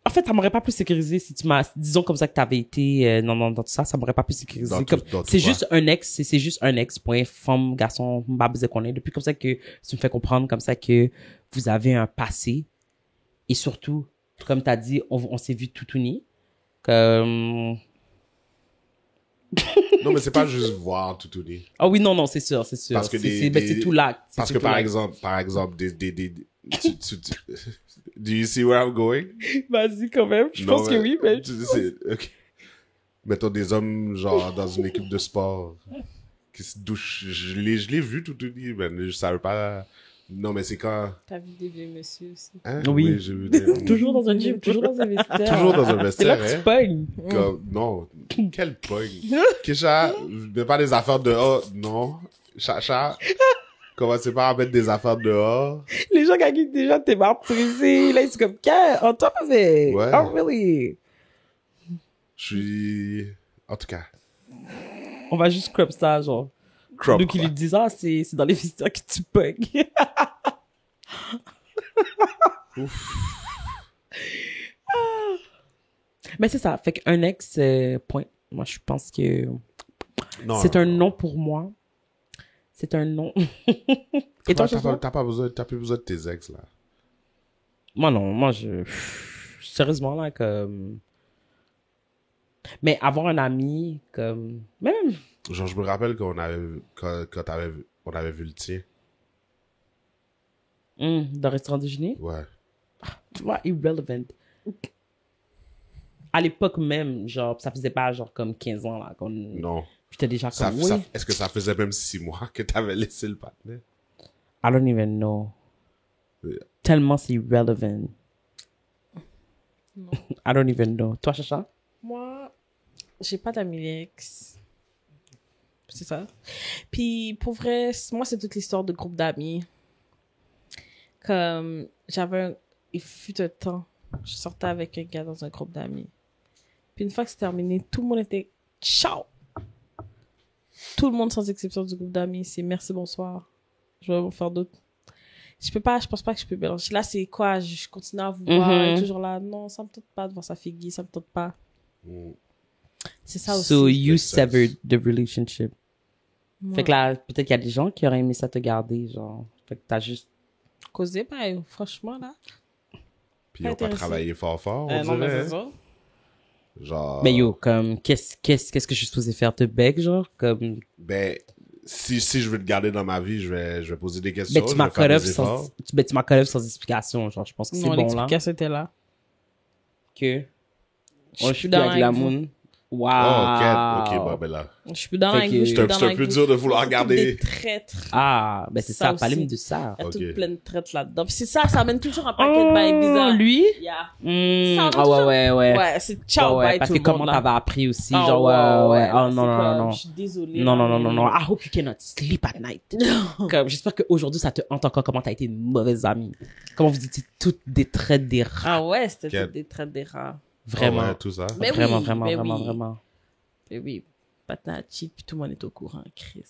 En fait, ça m'aurait pas plus sécurisé si tu m'as, disons comme ça que t'avais été, dans tout ça, ça m'aurait pas plus sécurisé. Dans Comme, tout- dans tout c'est quoi? juste un ex, c'est juste un ex, point, femme, garçon, pas besoin qu'on est. Depuis comme ça que tu me fais comprendre comme ça que vous avez un passé. Et surtout, comme t'as dit, on s'est vu tout uni. Comme, Non, mais c'est pas juste voir tout uni. ah oui, non, c'est sûr. Parce que c'est tout là. Parce que par exemple, do you see where I'm going? Vas-y, quand même. Je Non, pense que oui, mais. ok. Mettons des hommes, genre, dans une équipe de sport, qui se douchent. Je l'ai vu tout uni, mais je savais pas. Non, mais c'est quand. T'as vu des vieux monsieur aussi. Hein? Oui. J'ai vu des. Toujours dans un gym, toujours dans un vestiaire. Toujours dans un C'est là vestiaire, que tu hein. pognes. Non. Quel pogne. Kesha, mais pas des affaires dehors. Non. Chacha. Commencez pas à mettre des affaires dehors. Les gens qui déjà t'es martyrisé, là, ils sont comme, on top of it. Ouais. Oh, really? Je suis, en tout cas, On va juste crop ça, genre. crop. Nous qui lui disent, ah, c'est dans les vestiaires que tu pognes. Mais c'est ça. Fait qu'un ex, point. Moi, je pense que Non, c'est un non pour moi. C'est un non. Et toi, Chacha? t'as plus besoin de tes ex, là. Moi, non. Moi, sérieusement, là, comme... Mais avoir un ami, comme... Même... Genre, je me rappelle qu'on avait, quand on avait vu le tien. Dans le restaurant déjeuner. Ouais. Tu vois, irrelevant. À l'époque même, genre, ça faisait pas genre comme 15 ans, là, qu'on... Non. J'étais déjà Ça, comme, oui. est-ce que ça faisait même 6 mois que t'avais laissé le partenaire? I don't even know. Yeah. Tellement c'est irrelevant. Non. I don't even know. Toi, Chacha? Moi, j'ai pas d'amis ex. C'est ça. Puis, pour vrai, moi, c'est toute l'histoire de groupe d'amis. Comme, il fut un temps, je sortais avec un gars dans un groupe d'amis. Puis, une fois que c'est terminé, tout le monde était ciao. Tout le monde, sans exception du groupe d'amis, c'est merci, bonsoir. Je vais en faire d'autres. Je pense pas que je peux mélanger. Là, c'est quoi? Je continue à vous voir, et toujours là. Non, ça me tente pas de voir sa fille, ça me tente pas. C'est ça aussi. So, you Makes sense. severed the relationship. Ouais. Fait que là, peut-être qu'il y a des gens qui auraient aimé ça te garder, genre. Fait que t'as juste... Causé, ben, franchement, là. Puis ils ont pas Intéressant. travaillé fort, on Non, mais dirait. c'est ça. Genre. Mais yo, comme, qu'est-ce que je suis supposé faire? Te bec, genre? Comme... Ben, si je veux te garder dans ma vie, je vais poser des questions. Ben, tu je m'as vais faire cut off des efforts. tu m'as cut off sans explication, genre. Je pense que c'est Non, bon, là. l'explication était là. Que... Je Oh, suis plus dans avec la avec vous. moon. Wow. Ok, bon, ben là. Je suis plus dans Fait avec que- vous, je suis C'est un plus dans petit avec peu vous. dur de vouloir C'est garder. des traîtres. Ah, ben c'est Ça ça, parlez-moi aussi. de ça. Il y a Ok. toute plein de traîtres là-dedans. Puis c'est ça, ça amène toujours un paquet de bails bizarres. lui? Yeah. Ah Ça amène ouais. Ouais, c'est ciao, Ouais, bye parce tout que le comment monde, là. t'avais appris aussi, Ah, genre, ouais. là, Oh, c'est non, comme, non. Je suis désolée. Non, là, non. mais- I hope you cannot sleep at night. Comme, j'espère qu'aujourd'hui, ça te hante encore comment t'as été une mauvaise amie. Comment vous étiez toutes des traits des rats. Ah ouais, c'était Quel- toutes des traîtres des rats. Vraiment. Ah ouais, tout ça. Mais Vraiment, oui, mais oui. vraiment. Et oui, patin à cheat, puis tout le monde est au courant, Chris.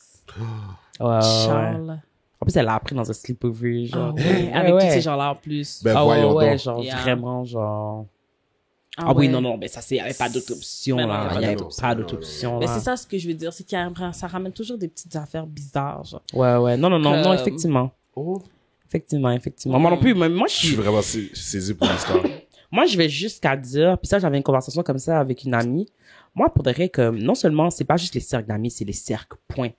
Ouais. Charles. En plus, elle l'a appris dans un sleepover, Ah genre. ouais, avec tous ces gens-là en plus. Ben, Ah voyons ouais, donc. genre, Yeah. vraiment, genre. Ah oui, ouais. non, mais ça, il n'y avait pas d'autre option, Ben non, là. il Il y n'y avait avait pas pas d'autre d'autre option, Mais là. c'est ça ce que je veux dire, c'est que ça ramène toujours des petites affaires bizarres, genre. Ouais. Non, Comme- effectivement. Oh. Effectivement. Moi non plus, mais moi, Je suis vraiment saisi pour l'histoire. moi, je vais jusqu'à dire, puis ça, j'avais une conversation comme ça avec une amie. Moi, pour de vrai, comme, non seulement, c'est pas juste les cercles d'amis, c'est les cercles, point.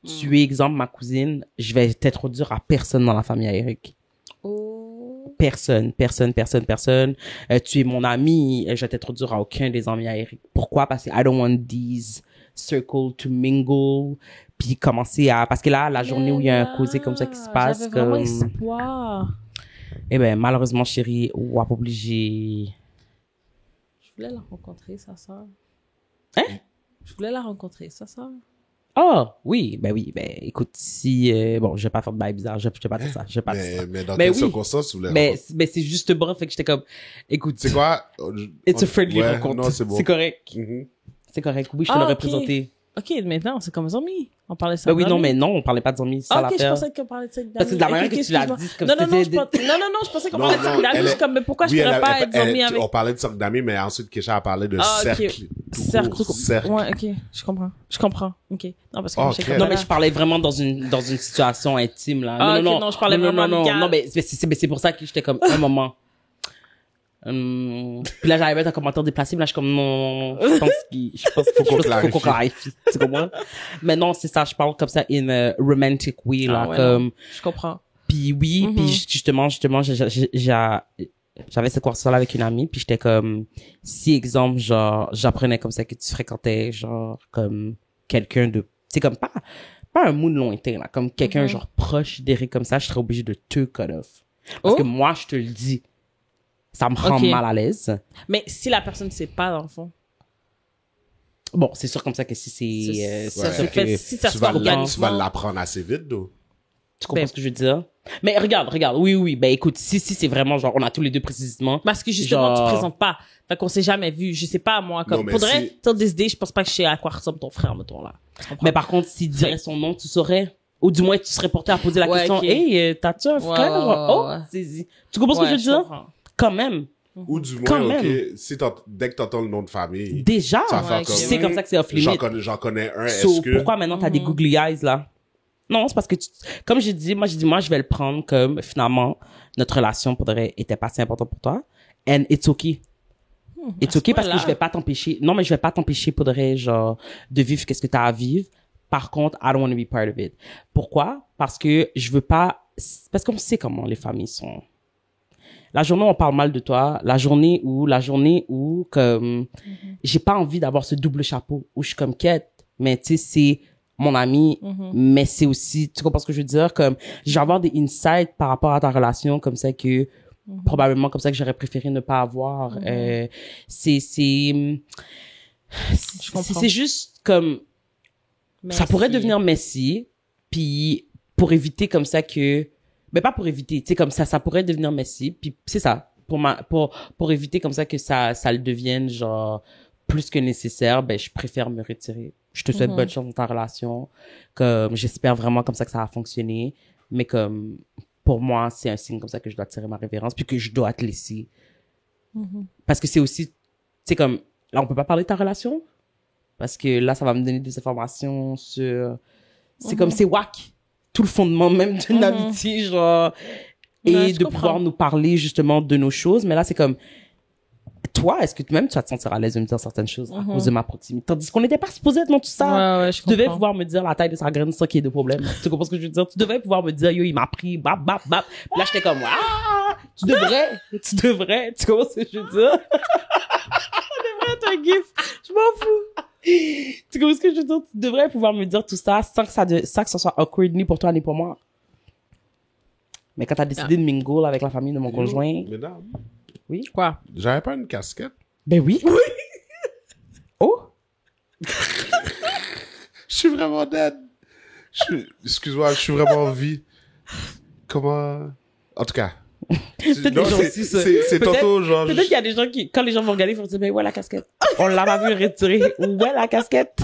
Tu es, exemple, ma cousine, je vais t'introduire à personne dans la famille à Eric. Oh. Personne. Tu es mon ami, je vais t'introduire à aucun des amis à Eric. Pourquoi? Parce que I don't want these circles to mingle, puis commencer à, parce que là, la journée où il y a un causé comme ça qui se passe, J'avais vraiment comme, espoir. eh ben, malheureusement, chérie, on va pas obligé. Je voulais la rencontrer, sa soeur. Hein? Je voulais la rencontrer, sa soeur. Oh, oui, ben, écoute, si, bon, je vais pas faire de bail bizarre, je vais pas dire ça, Mais dans Ben quelles oui. circonstances vous voulez Mais, rencontrer? mais c'est juste bon, fait que j'étais comme, écoute, C'est quoi? it's a friendly Ouais, rencontre. non, c'est bon. C'est correct. Mhm. C'est correct. Oui, je te Ah, l'aurais ok. présenté. Ok, maintenant, c'est comme amis. On parlait de Ben oui, non, Sogdami. mais non, on parlait pas de amis, c'est ça Ah, ok, je l'affaire. pensais qu'on parlait de Sogdami. Parce que de la manière Ok, que tu excuse-moi. l'as dit, c'est comme non, si non, non, c'était non, je pensais qu'on Non, parlait de non, Sogdami. elle Je est- suis comme, mais pourquoi je Oui, pourrais pas être amis avec... on parlait de Sogdami, mais ensuite, Kesha a parlé de Ah, ok. cercle. Tout Cercle. court, cercle. Ouais, ok. Je comprends. Ok. Non, parce que Oh, moi, je sais ok. comme Non, ça, mais là. je parlais vraiment dans une situation intime, là. Ah, ok, non, je parlais vraiment amical. Non, mais c'est pour ça que j'étais comme, un moment. Puis là, j'avais un commentaire déplacé, mais là, je suis comme, non, je pense qu'il faut qu'on clarifie. Tu comprends? Mais non, c'est ça, je parle comme ça in a romantic way, là, Ah, ouais, comme, non, je comprends. puis oui, Mhm. puis justement, j'avais cette conversation-là avec une amie, puis j'étais comme, si exemple, genre, j'apprenais comme ça que tu fréquentais, genre, comme, quelqu'un de, c'est comme pas un mood lointain, là, comme quelqu'un, Mhm. genre, proche d'Eric comme ça, je serais obligée de te cut off. Parce que moi, je te le dis, ça me rend Ok. mal à l'aise. Mais si la personne ne sait pas, dans le fond. Bon, c'est sûr comme ça que si c'est Ça ouais, se ok. fait, si ça Tu se vas fait tu vas organiquement. l'apprendre assez vite, d'où? tu comprends Ben- ce que je veux dire? Mais regarde, oui, ben écoute, si c'est vraiment genre, on a tous les deux précisément. Parce que justement, Genre- tu te présentes pas. Fait qu'on s'est jamais vu. Je sais pas, moi, Non, comme, mais faudrait, si- till this day, je pense pas que je sais à quoi ressemble ton frère, mettons, là. Tu comprends? Mais par contre, s'il dirait son nom, tu saurais. Ou du moins, tu serais porté à poser la Ouais, question, ok. hey, t'as-tu un frère? ouais, Genre, ouais. oh, c'est... Tu comprends ce que je veux dire? comprends. Quand même. Ou du Quand moins, ok, même. si dès que t'entends le nom de famille, Déjà. ça va faire Ouais, comme... ok, C'est comme ça que c'est off limit. J'en connais un, So, est-ce que... pourquoi maintenant t'as des googly eyes, là? Non, c'est parce que comme j'ai dit, moi, je vais le prendre comme, finalement, notre relation était pas si importante pour toi. And it's okay. It's à okay ce parce que point-là. je vais pas t'empêcher. Non, mais je vais pas t'empêcher pour de vrai, genre, de vivre qu'est-ce que t'as à vivre. Par contre, I don't want to be part of it. Pourquoi? Parce que je veux pas, parce qu'on sait comment les familles sont. La journée où on parle mal de toi, la journée où, comme, j'ai pas envie d'avoir ce double chapeau, où je suis comme quête, mais tu sais, c'est mon ami, mais c'est aussi, tu comprends ce que je veux dire? Comme, je vais avoir des insights par rapport à ta relation, comme ça que, probablement comme ça que j'aurais préféré ne pas avoir. C'est juste comme, ça pourrait devenir messy, puis pour éviter comme ça que, mais pas pour éviter, tu sais, comme ça pourrait devenir messy, puis c'est ça, pour éviter comme ça que ça le devienne genre plus que nécessaire, ben je préfère me retirer. Je te souhaite bonne chance dans ta relation, comme j'espère vraiment comme ça que ça va fonctionner, mais comme pour moi c'est un signe comme ça que je dois tirer ma révérence, puis que je dois te laisser, parce que c'est aussi, c'est comme là on peut pas parler de ta relation. Parce que là, ça va me donner des informations sur... C'est comme, c'est whack. Tout le fondement même d'une amitié, genre... Et Ouais, je de comprends. pouvoir nous parler, justement, de nos choses. Mais là, c'est comme... Toi, est-ce que toi-même, tu vas te sentir à l'aise de me dire certaines choses à cause de ma proximité? Tandis qu'on n'était pas supposé être dans tout ça. Ouais, je Tu devais comprends. pouvoir me dire la taille de sa graine, c'est ça qui est de problème. Tu comprends ce que je veux dire? Tu devais pouvoir me dire, yo, il m'a pris, bap. Puis là, j'étais comme, ah! Tu devrais. Tu comprends ce que je veux dire? C'est un gif. Je m'en fous. Tu comprends ce que je veux dire? Tu devrais pouvoir me dire tout ça sans que ça soit awkward ni pour toi ni pour moi. Mais quand t'as décidé de mingle avec la famille de mon conjoint, Mesdames, Quoi? j'avais pas une casquette. ben oui. Oh! Je suis vraiment dead. Excuse-moi, je suis vraiment en vie. Comment... En tout cas... Peut-être Non, les gens c'est aussi, ça. c'est Peut-être- tantôt, genre... Peut-être qu'il y a des gens qui, quand les gens vont regarder, ils vont se dire, ben ouais, la casquette. On l'a pas vu retirer. Ouais, la casquette.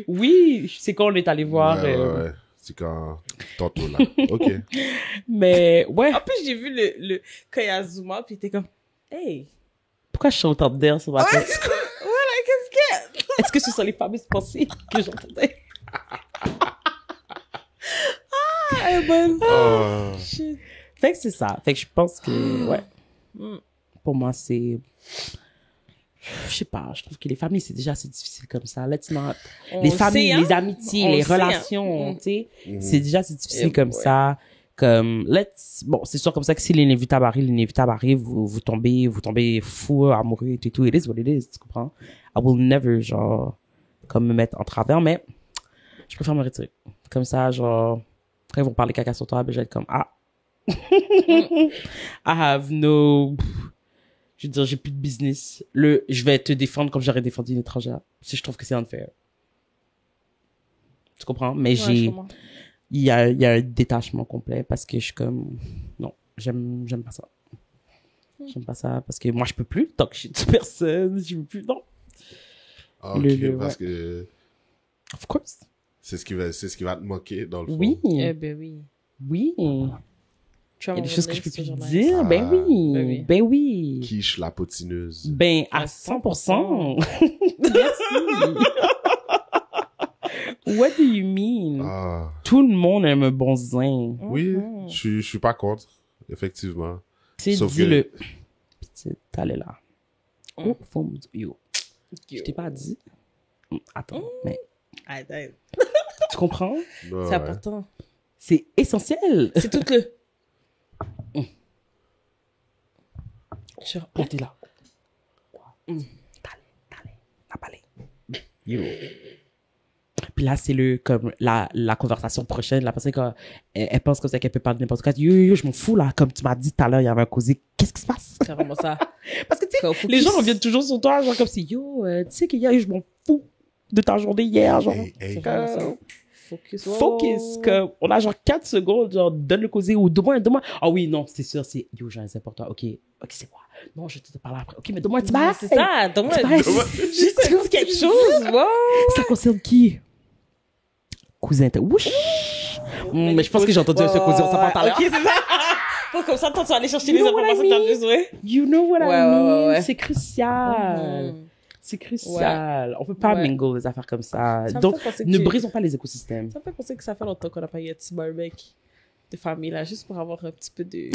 Oui, c'est quand on est allé voir, Ouais. C'est quand... Tantôt, là. OK. mais ouais. En plus, j'ai vu le quand il y a Zuma, puis t'es comme, hey. Pourquoi je suis autant d'air sur ma tête? Voilà, qu'est-ce que... Est-ce que ce sont les fameuses pensées que j'entendais? Ah, bonne. Oh. Shit. Fait que c'est ça. Fait que je pense que, ouais. Mm. Pour moi, c'est, je sais pas, je trouve que les familles, c'est déjà assez difficile comme ça. Let's not. On Les le familles, sait, hein? les amitiés, On les le sait, hein? relations, tu sais, Mhm. c'est déjà assez difficile Eh comme boy. ça. Comme, bon, c'est sûr comme ça que si l'inévitable arrive, vous tombez fou, amoureux et tout, it is what it is, tu comprends? I will never, genre, comme me mettre en travers, mais je préfère me retirer. Comme ça, genre, quand ils vont parler caca sur toi, ben, je vais être comme, ah. I have no, je veux dire, j'ai plus de business. Je vais te défendre comme j'aurais défendu une étrangère. Si je trouve que c'est unfair. Tu comprends? Mais Ouais, il y a un détachement complet parce que je suis comme, non, j'aime pas ça. J'aime pas ça parce que moi, je peux plus talk shit de personne. Je peux plus, non. OK, Le- parce que... Of course. C'est ce qui va te manquer, dans le fond. Oui. Ben oui. Oui. Il y a des choses que je peux plus dire. Ah. Ben oui. Ben oui. Ben oui. Quiche la potineuse. Ben, à 100%. Merci. What do you mean? Ah. Tout le monde aime un bon zin. Oui, je suis pas contre, effectivement. Tu sais, Sauf dis-le. Petit, t'allais là. Oh, faut me dire, yo. Je t'ai pas dit. Attends, mais Attends. tu comprends? Ouais, C'est ouais. important. C'est essentiel. C'est tout le... Là, t'es là. T'allais, t'as parlé. Yo. Puis là, c'est comme la conversation prochaine. La personne, quand elle pense comme ça qu'elle peut parler de n'importe quoi. Yo, je m'en fous, là. Comme tu m'as dit tout à l'heure, il y avait un causé. Qu'est-ce qui se passe? C'est vraiment ça. Parce que, tu sais, les gens reviennent toujours sur toi, genre comme si, yo, tu sais qu'hier, je m'en fous de ta journée hier, genre. Hey, hey. C'est vraiment ça. Focus. Focus, comme, on a genre 4 secondes, genre, donne le causé ou donne-moi. Ah oui, non, c'est sûr, c'est, yo, j'ai un important. Ok, c'est quoi? Non, je te parle après. Ok, mais donne-moi un petit bail. C'est ça. Donc, Juste dire quelque chose. Wow. Ça concerne qui? Cousin, Ouch! Mais je pense que j'ai entendu ce cousin, on s'en parle tout à l'heure. Ok, c'est ça. Faut comme ça, toi, tu vas aller chercher You les know what I informations que t'as mean? besoin. You know what I Ouais, mean? ouais. C'est crucial. C'est crucial. On peut pas Ouais. mingle les affaires comme ça. Ça me Donc, fait penser que ne tu- brisons pas les écosystèmes. Ça me fait penser que ça fait longtemps qu'on n'a pas eu un petit barbecue de famille, là, juste pour avoir un petit peu de...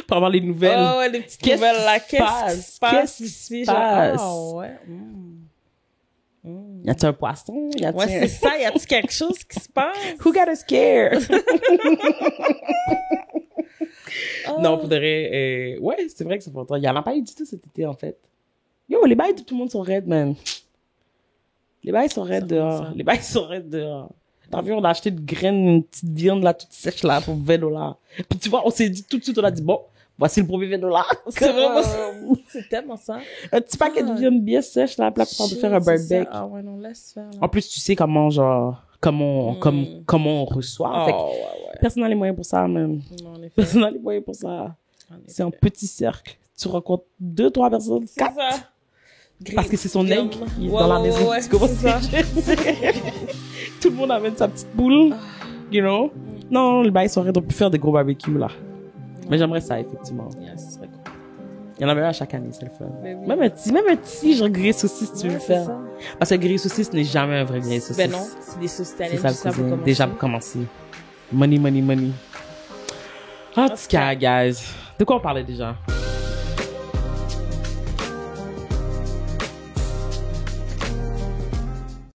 Pour avoir les nouvelles. Oh, ouais, les petites Qu'est-ce nouvelles, là. qui se passe? Qu'est-ce Qu'est-ce qui qui se se passe? passe? Ah, ouais. Y a-t-il un poisson? Y a-t-il Ouais, c'est ça. Y a-t-il quelque chose qui se passe? Who got us scared? Oh. Non, pour de vrai, ouais, c'est vrai que ça fait longtemps. Il y en a pas eu du tout cet été, en fait. Yo, les bails de tout le monde sont raides, man. Les bails sont raides dehors. ça. Les bails sont raides dehors. T'as vu, on a acheté de graines, une petite viande là, toute sèche là, pour $20. Puis tu vois, on s'est dit tout de suite, on a dit, bon, voici le premier $20. C'est vraiment ça. C'est tellement ça. Un petit paquet de viande bien sèche là, là, pour de faire un C'est ça. barbecue. Ah ouais, non, laisse faire. là. En plus, tu sais comment, genre, comment on reçoit. Fait que Oh, ouais, personne n'a les moyens pour ça, même. ouais. Non, en effet. Personne n'a les moyens pour ça. En effet. C'est un petit cercle. Tu rencontres 2-3 personnes, C'est 4. ça. Parce que c'est son Viande. aigle qui est Ouais, dans la ouais, maison. ouais, Tu comprends c'est ce que je veux dire? Tout le monde amène sa petite boule. You know? Non, les bails sont raides. On peut faire des gros barbecues, là. Mais j'aimerais ça, effectivement. Yeah, ce serait cool. Il y en a même un chaque année, c'est le fun. Ben oui. Même un petit, genre grillé saucisse, tu veux Ouais, le c'est faire. ça. Parce que grillé saucisse n'est jamais un vrai grillé saucisse. Ben non, c'est des sauces C'est italiennes. ça, juste là le pour cousin. commencer. Déjà pour commencer. Money, money, money. En tout cas, guys. De quoi on parlait déjà?